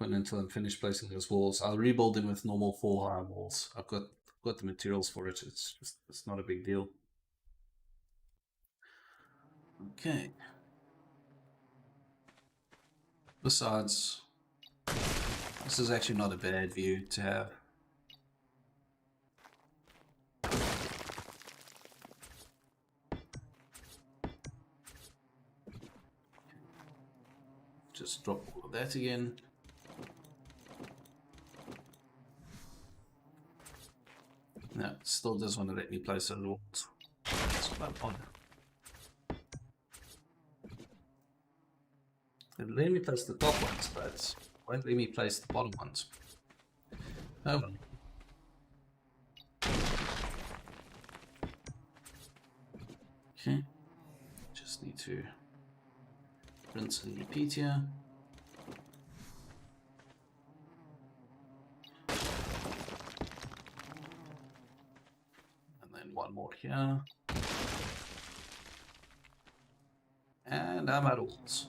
Until I'm finished placing those walls. I'll rebuild them with normal 4 high walls. I've got the materials for it. It's not a big deal. Okay. Besides, this is actually not a bad view to have. Just drop all of that again. No, it still does want to let me place those walls. That's quite odd. It'll let me place the top ones, but it won't let me place the bottom ones. Oh well. Okay. Just need to rinse and repeat here. And then one more here. And I'm at walls.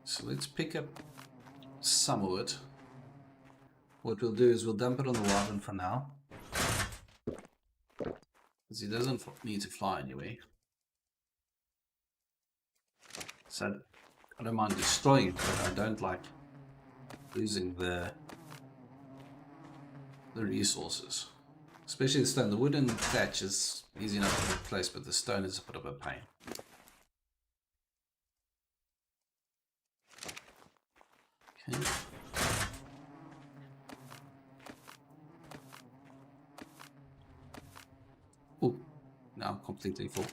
So let's pick up some of it. What we'll do is we'll dump it on the wyvern for now. Because he doesn't need to fly anyway. So I don't mind destroying it, but I don't like losing the resources. Especially the stone. The wooden thatch is easy enough to replace, but the stone is a bit of a pain. Okay. Oh, now I'm completely full.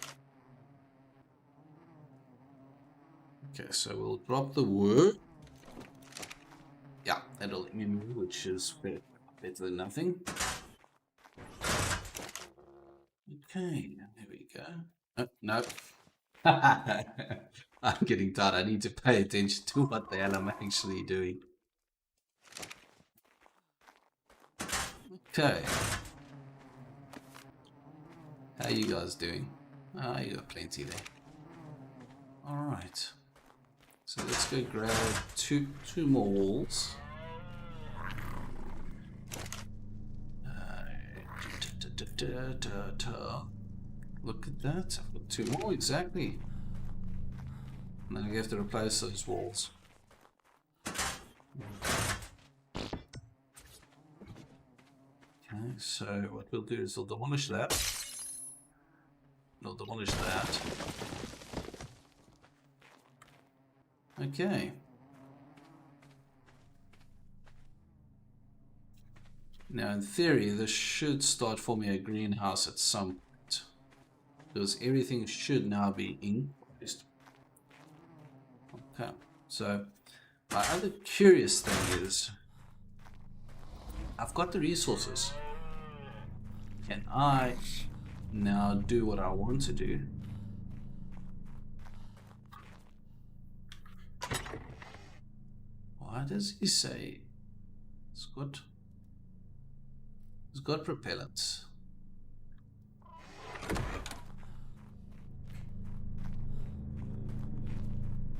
Okay, so we'll drop the wood. Yeah, that'll let me move, which is better than nothing. Okay, there we go. Oh, no. I'm getting tired. I need to pay attention to what the hell I'm actually doing. Okay. How you guys doing? Ah, you got plenty there. Alright. So let's go grab two more walls. Look at that. I've got 2 more, exactly. And then we have to replace those walls. Okay, so what we'll do is we'll demolish that. I'll demolish that. Okay. Now, in theory, this should start forming a greenhouse at some point, because everything should now be increased. Okay, so my other curious thing is, I've got the resources. Can I now do what I want to do? Why does he say it's got propellants?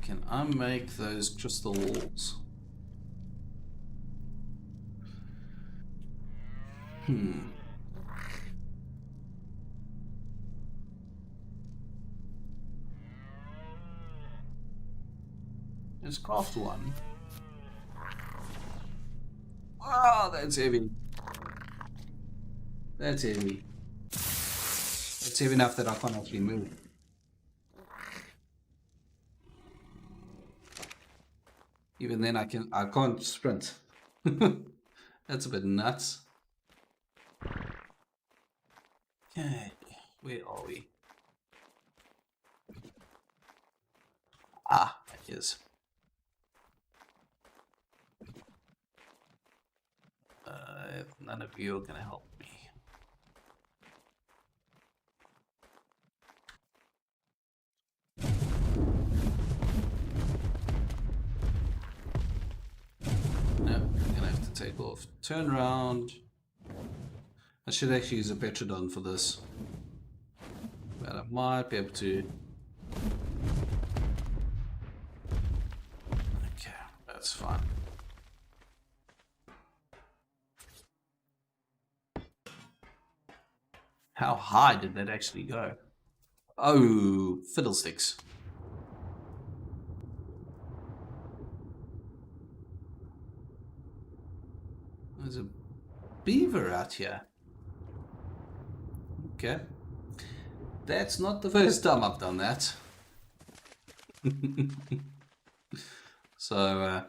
Can I make those crystal walls? Let's craft one. Wow, that's heavy. That's heavy. It's heavy enough that I can't actually move. Even then I can't sprint. That's a bit nuts. Okay, where are we? Ah, it is. None of you are going to help me. No, I'm going to have to take off. Turn around. I should actually use a Petrodon for this. But I might be able to. Okay, that's fine. How high did that actually go? Oh, fiddlesticks. There's a beaver out here. Okay. That's not the first time I've done that. So,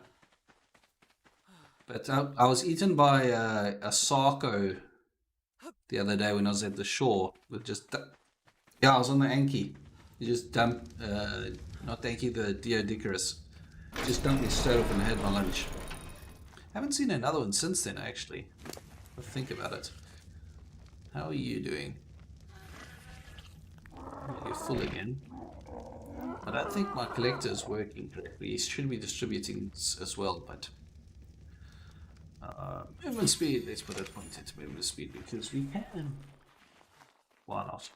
but I was eaten by a sarco the other day when I was at the shore. With just, yeah, I was on the Anki. You just dumped, not the Anki, the Diodicarus. Just dumped me straight off and had my lunch. Haven't seen another one since then, actually. I'll think about it. How are you doing? You're full again. I don't think my collector is working correctly. He should be distributing as well, but movement speed, let's put a point into movement speed because we can. Why not?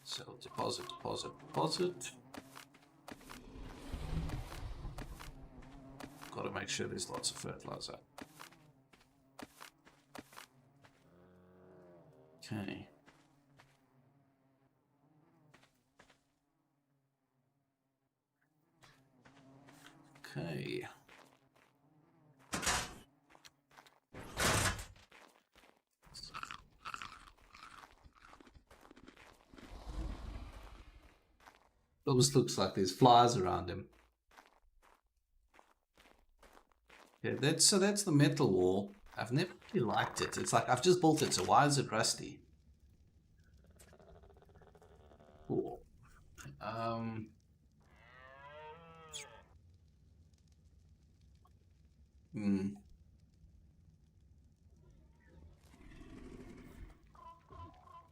So deposit, deposit, deposit. Got to make sure there's lots of fertilizer. Okay. Okay. Almost looks like there's flies around him. Okay, that's the metal wall. I've never really liked it. It's like I've just built it, so why is it rusty? Cool.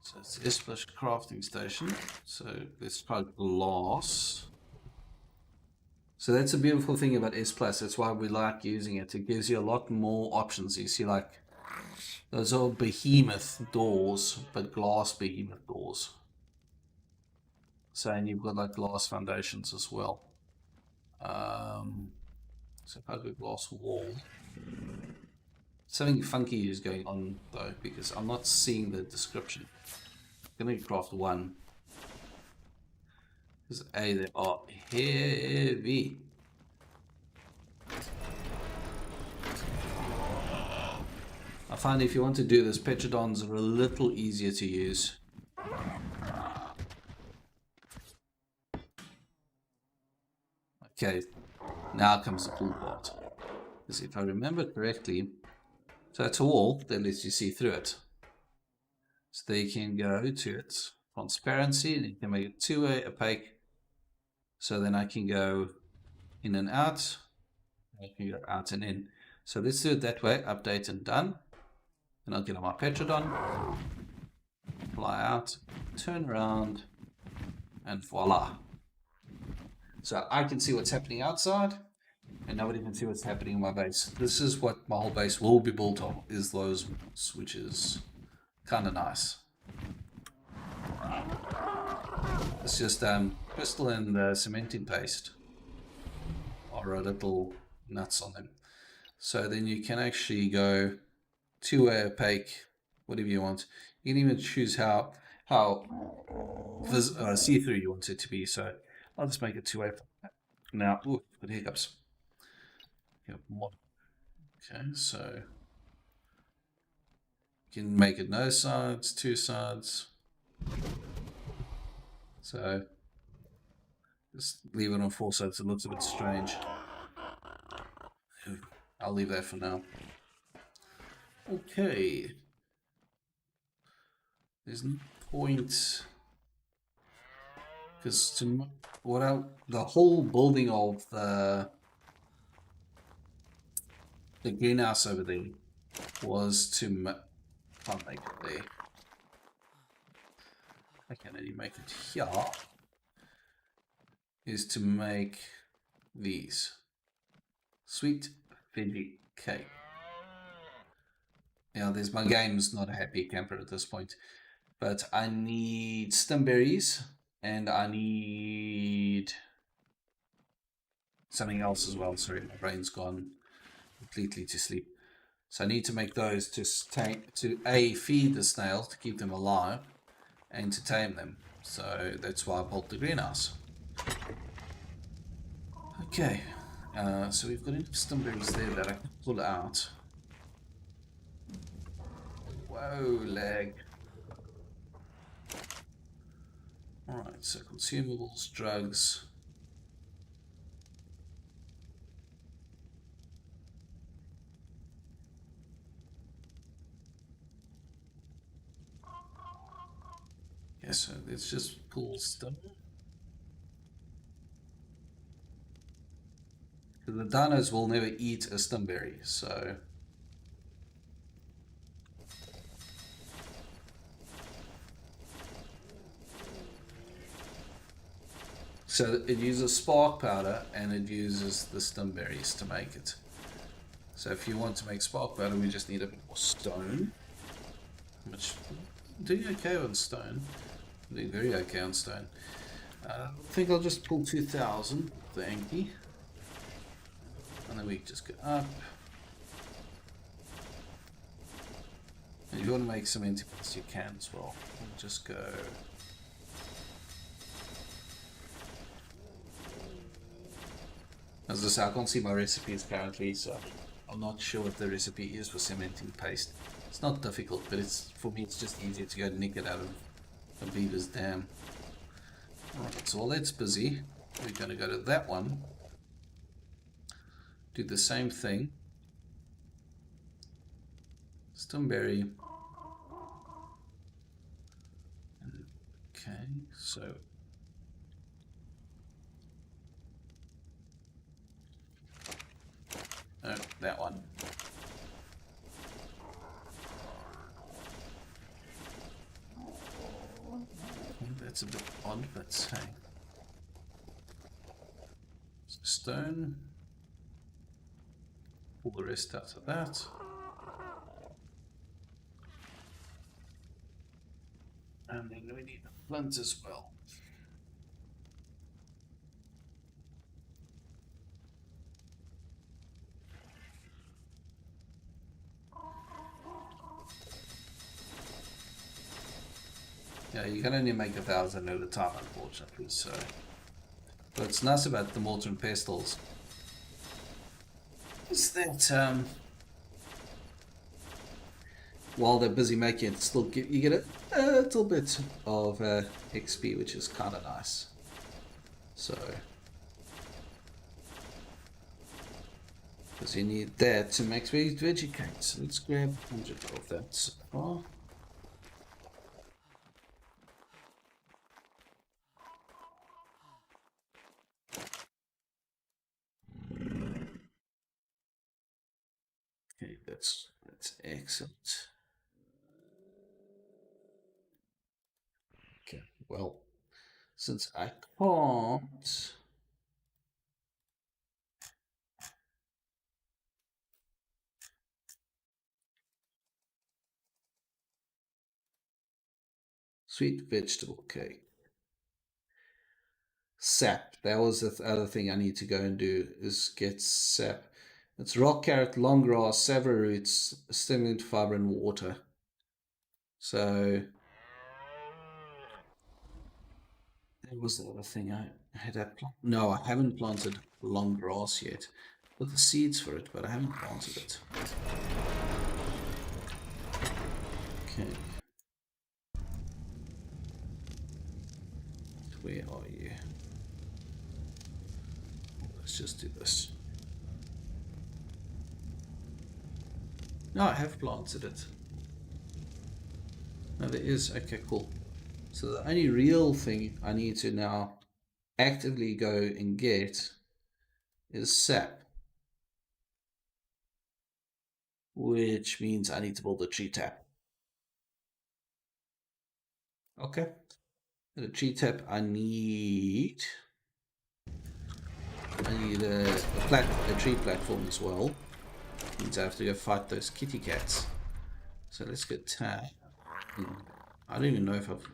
So it's the S+ crafting station. So let's try glass. So that's a beautiful thing about S+. That's why we like using it. It gives you a lot more options. You see, like, those are behemoth doors, but glass behemoth doors. So, and you've got like glass foundations as well. So if I do a glass wall. Something funky is going on though, because I'm not seeing the description. I'm going to craft one. Because A, they are heavy. I find if you want to do this, petrodons are a little easier to use. Okay, now comes the cool part. Because if I remember correctly, so it's a wall that lets you see through it. So there you can go to its transparency, and you can make it two-way opaque. So then I can go in and out. I can go out and in. So let's do it that way, update and done. And I'll get on my petrodon, fly out, turn around, and voila. So I can see what's happening outside, and nobody can see what's happening in my base. This is what my whole base will be built on, is those walls, which is kind of nice. It's just crystal and cementing paste are a little nuts on them. So then you can actually go two-way opaque, whatever you want. You can even choose how see-through you want it to be. So I'll just make it two-way. Now, ooh, got hiccups. Okay, so you can make it no sides, two sides. So just leave it on four sides. It looks a bit strange. I'll leave that for now. Okay. There's no point, because the whole building of the greenhouse over there was to can't make it there. I can only make it here. Is to make these sweet veggie cake. Now, there's my game's not a happy camper at this point, but I need stimberries and I need something else as well. Sorry, my brain's gone completely to sleep. So I need to make those to feed the snails to keep them alive and to tame them. So that's why I built the greenhouse. Okay, so we've got enough stimberries there that I can pull out. Whoa, lag. Alright, so consumables, drugs. Yeah, so let's just pull stuff. The dinos will never eat a stimberry, so... So it uses spark powder and it uses the stimberries to make it. So if you want to make spark powder, we just need a bit more stone. Which I'm doing okay on stone. I'm doing very okay on stone. I think I'll just pull 2,000, the Anki. And then we just go up. And if you want to make some antipodes, you can as well. We'll just go... As I say, I can't see my recipes currently, so I'm not sure what the recipe is for cementing paste. It's not difficult, but for me it's just easier to go nick it out of a beaver's dam. Alright, so while that's busy, we're going to go to that one. Do the same thing. Stimberry. Okay, so... No, that one. That's a bit odd, but hey. Stone. Pull the rest out of that. And then we need a flint as well. Yeah, you can only make 1,000 at a time, unfortunately, so... But what's nice about the mortar and pestles is that while they're busy making it, still you get a little bit of XP, which is kind of nice. So, because you need that to make veggie cakes. So let's grab 100 of that so far. Okay, that's excellent. Okay, well, since I can't sweet vegetable cake. Sap. That was the other thing I need to go and do is get sap. It's rock carrot, long grass, savor roots, stimulant fiber, and water. So that was the other thing I had. No, I haven't planted long grass yet. Put the seeds for it, but I haven't planted it. Okay. Where are you? Let's just do this. No, I have planted it. No, there is. Okay, cool. So the only real thing I need to now actively go and get is sap. Which means I need to build a tree tap. Okay. The tree tap I need a tree platform as well. Means I have to go fight those kitty cats. So let's get tap. I don't even know if I've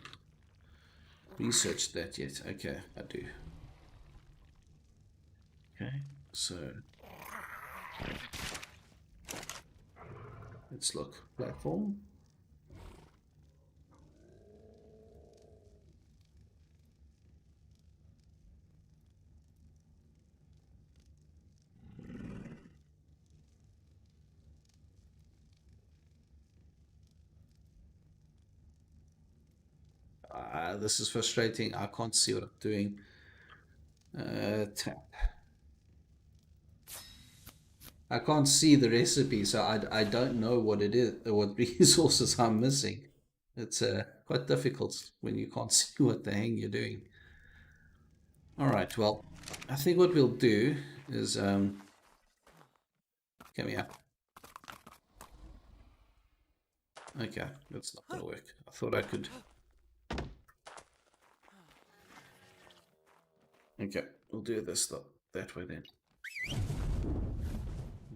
researched that yet. Okay, I do. Okay, so let's look. Platform. This is frustrating. I can't see what I'm doing. Tap. I can't see the recipe, so I don't know what it is, what resources I'm missing. It's quite difficult when you can't see what the hell you're doing. All right, well, I think what we'll do is come here. Okay, that's not gonna work. I thought I could. Okay, we'll do this that way then.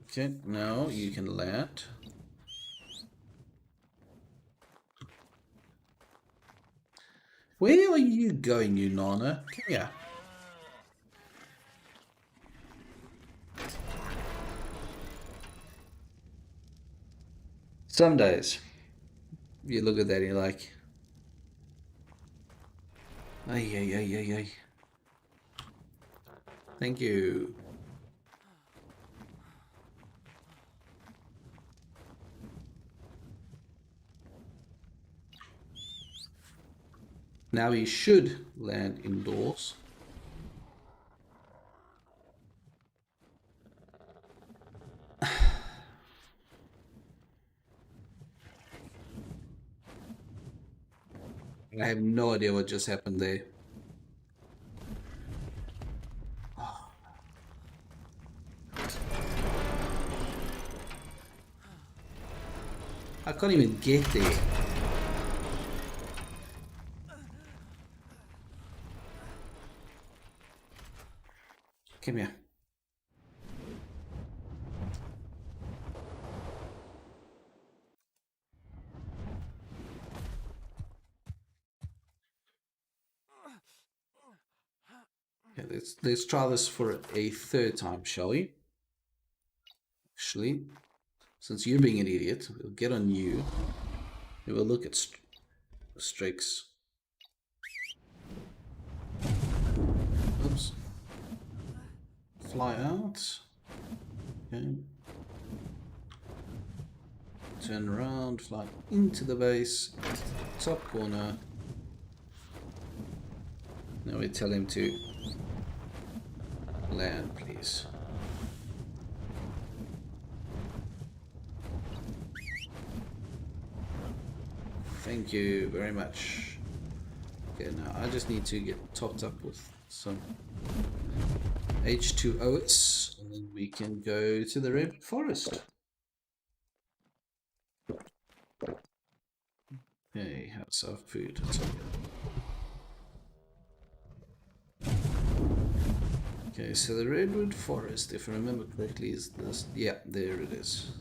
Okay, now you can land. Where are you going, you Nana? Come here. Some days you look at that and you're like, ay, ay, ay, ay, ay. Thank you. Now he should land indoors. I have no idea what just happened there. I can't even get there. Come here. Okay, let's try this for a third time, shall we? Actually, since you're being an idiot, we'll get on you. We will look at streaks. Oops. Fly out. Okay. Turn around, fly into the base, top corner. Now we tell him to land, please. Thank you very much. Okay, now I just need to get topped up with some H2OS, and then we can go to the Red Forest. Hey, how's our food? Okay, so the Redwood Forest, if I remember correctly, is this. Yeah, there it is.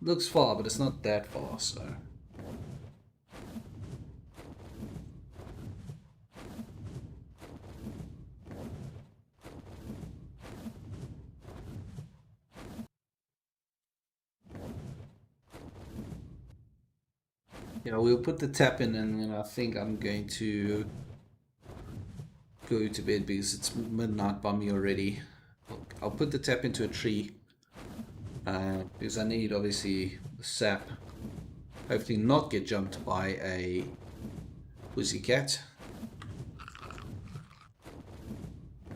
Looks far, but it's not that far, so. Yeah, we'll put the tap in, and then I think I'm going to go to bed because it's midnight by me already. I'll put the tap into a tree because I need obviously the sap. Hopefully not get jumped by a pussycat.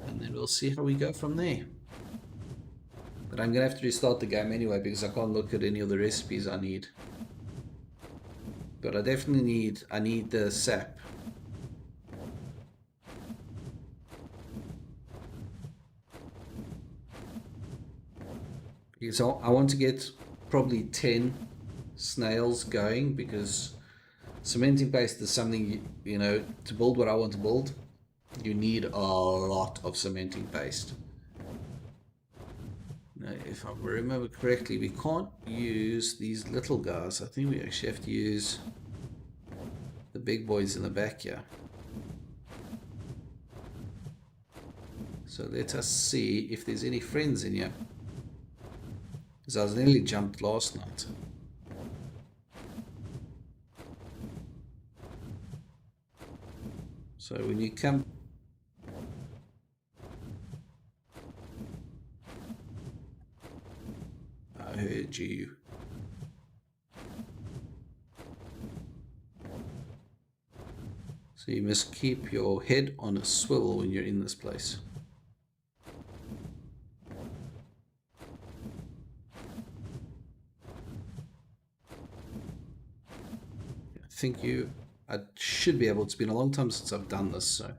And then we'll see how we go from there. But I'm gonna have to restart the game anyway because I can't look at any of the recipes I need. But I definitely need the sap. Because I want to get probably 10 snails going, because cementing paste is something, you know, to build what I want to build, you need a lot of cementing paste. Now, if I remember correctly, we can't use these little guys. I think we actually have to use the big boys in the back here. So let us see if there's any friends in here, because I was nearly jumped last night. So when you come, I heard you. So you must keep your head on a swivel when you're in this place. I should be able to. It's been a long time since I've done this, so.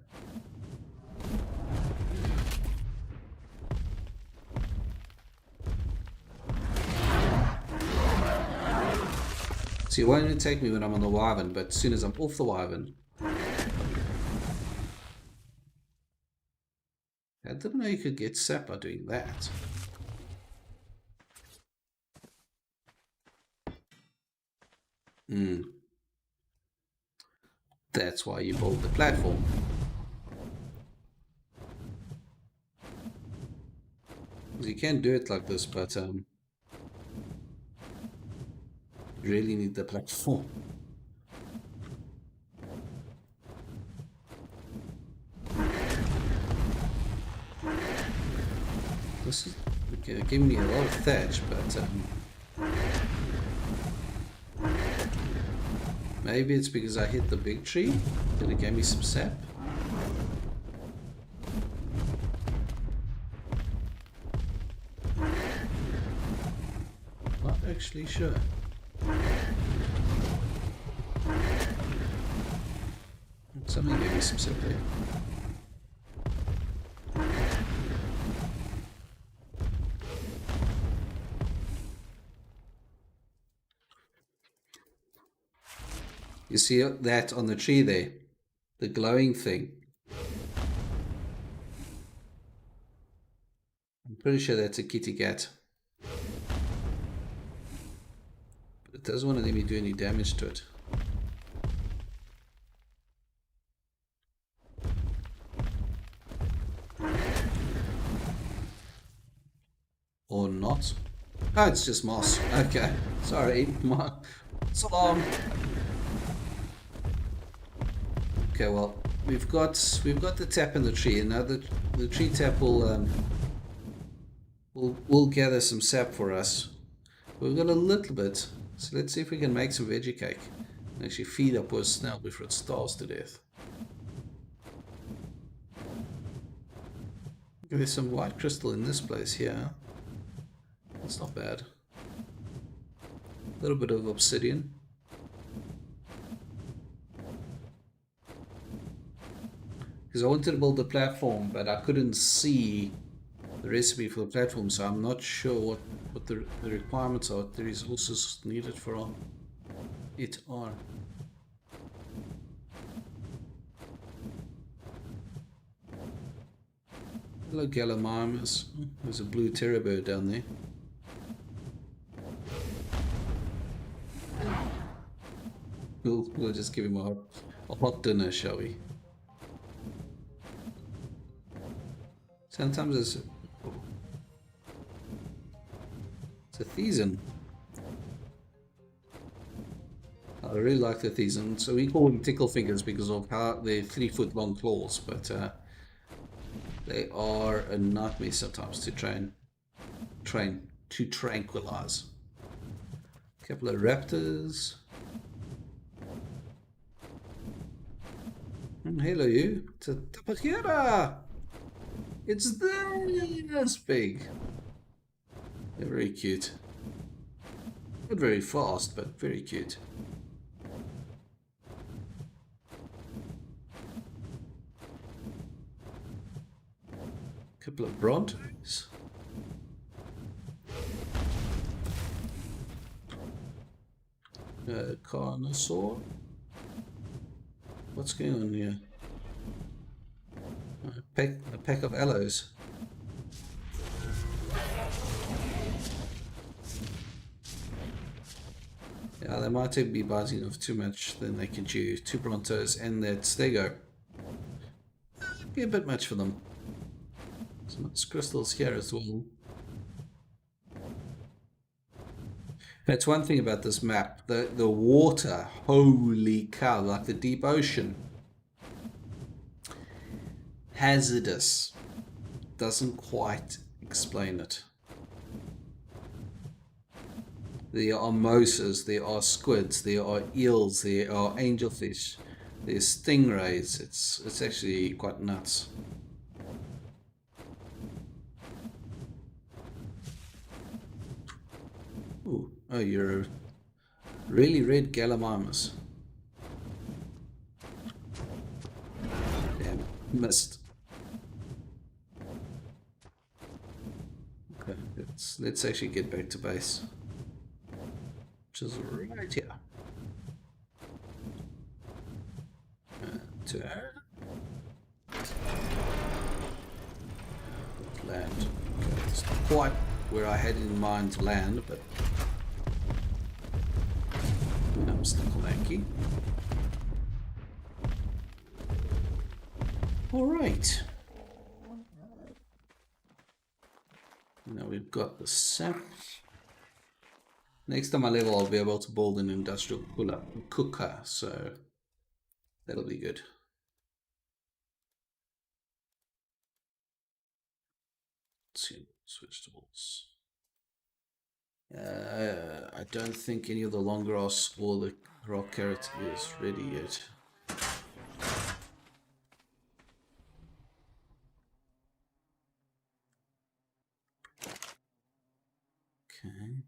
See, it won't even take me when I'm on the wyvern, but as soon as I'm off the wyvern. I didn't know you could get sap by doing that. That's why you build the platform. You can do it like this, but you really need the platform. This is okay, giving me a lot of thatch, but maybe it's because I hit the big tree that it gave me some sap. Not actually sure. Something gave me some sap there. You see that on the tree there? The glowing thing. I'm pretty sure that's a kitty cat. But it doesn't want to let me do any damage to it. Or not. Oh, it's just moss. Okay. Sorry. So long. Okay, well, we've got the tap in the tree, and now the tree tap will gather some sap for us. We've got a little bit, so let's see if we can make some veggie cake and actually feed up our snail before it starves to death. There's some white crystal in this place here. That's not bad. A little bit of obsidian. Because I wanted to build a platform, but I couldn't see the recipe for the platform, so I'm not sure what the requirements are, the resources needed for it are. Hello, Gallimimus. There's a blue terror bird down there. We'll just give him a hot dinner, shall we? Sometimes it's a Thesan. I really like the Thesan. So we call them tickle fingers because of how they're 3-foot long claws, but they are a nightmare sometimes to tranquilize. A couple of raptors. And hello you. It's a tapajera. It's this big. They're very cute. Not very fast, but very cute. Couple of brontos. Carnosaur. What's going on here? A pack of aloes. Yeah, they might be biting off too much, then they can chew 2 brontos and that stego. Be a bit much for them. Some crystals here as well. That's one thing about this map. The water, holy cow, like the deep ocean. Hazardous. Doesn't quite explain it. There are mosas, there are squids, there are eels, there are angelfish, there's stingrays. It's actually quite nuts. Ooh, oh, you're a really red Gallimimus. Damn, missed. Okay, let's actually get back to base, which is right here. Turn. Land. Okay, it's not quite where I had in mind to land, but I'm still lanky. All right. Now we've got the sap. Next time I level, I'll be able to build an industrial cooker, so that'll be good. Let's see, vegetables. I don't think any of the long grass or the rock carrot is ready yet. Okay.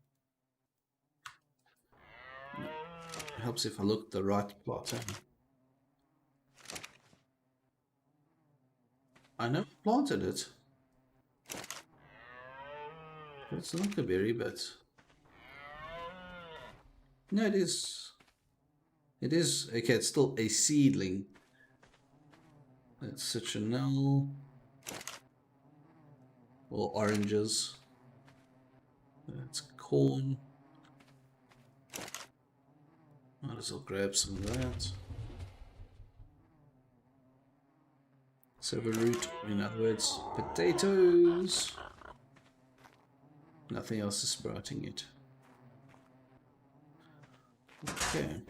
It helps if I look at the right plot. I never planted it. It's not a berry, but no, it is. It is okay. It's still a seedling. That's citronelle or oranges. That's corn. Might as well grab some of that. Silver root, in other words, potatoes. Nothing else is sprouting yet. Okay.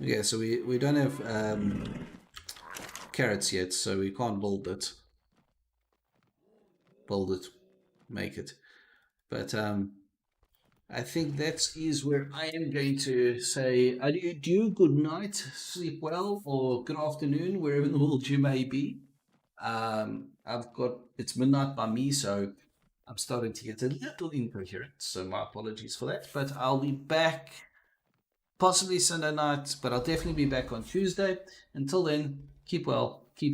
Okay, so we don't have carrots yet, so we can't build it. Make it. But I think that is where I am going to say adieu, good night, sleep well, or good afternoon, wherever in the world you may be. It's midnight by me, so I'm starting to get a little incoherent, so my apologies for that. But I'll be back possibly Sunday night, but I'll definitely be back on Tuesday. Until then, keep well, keep safe.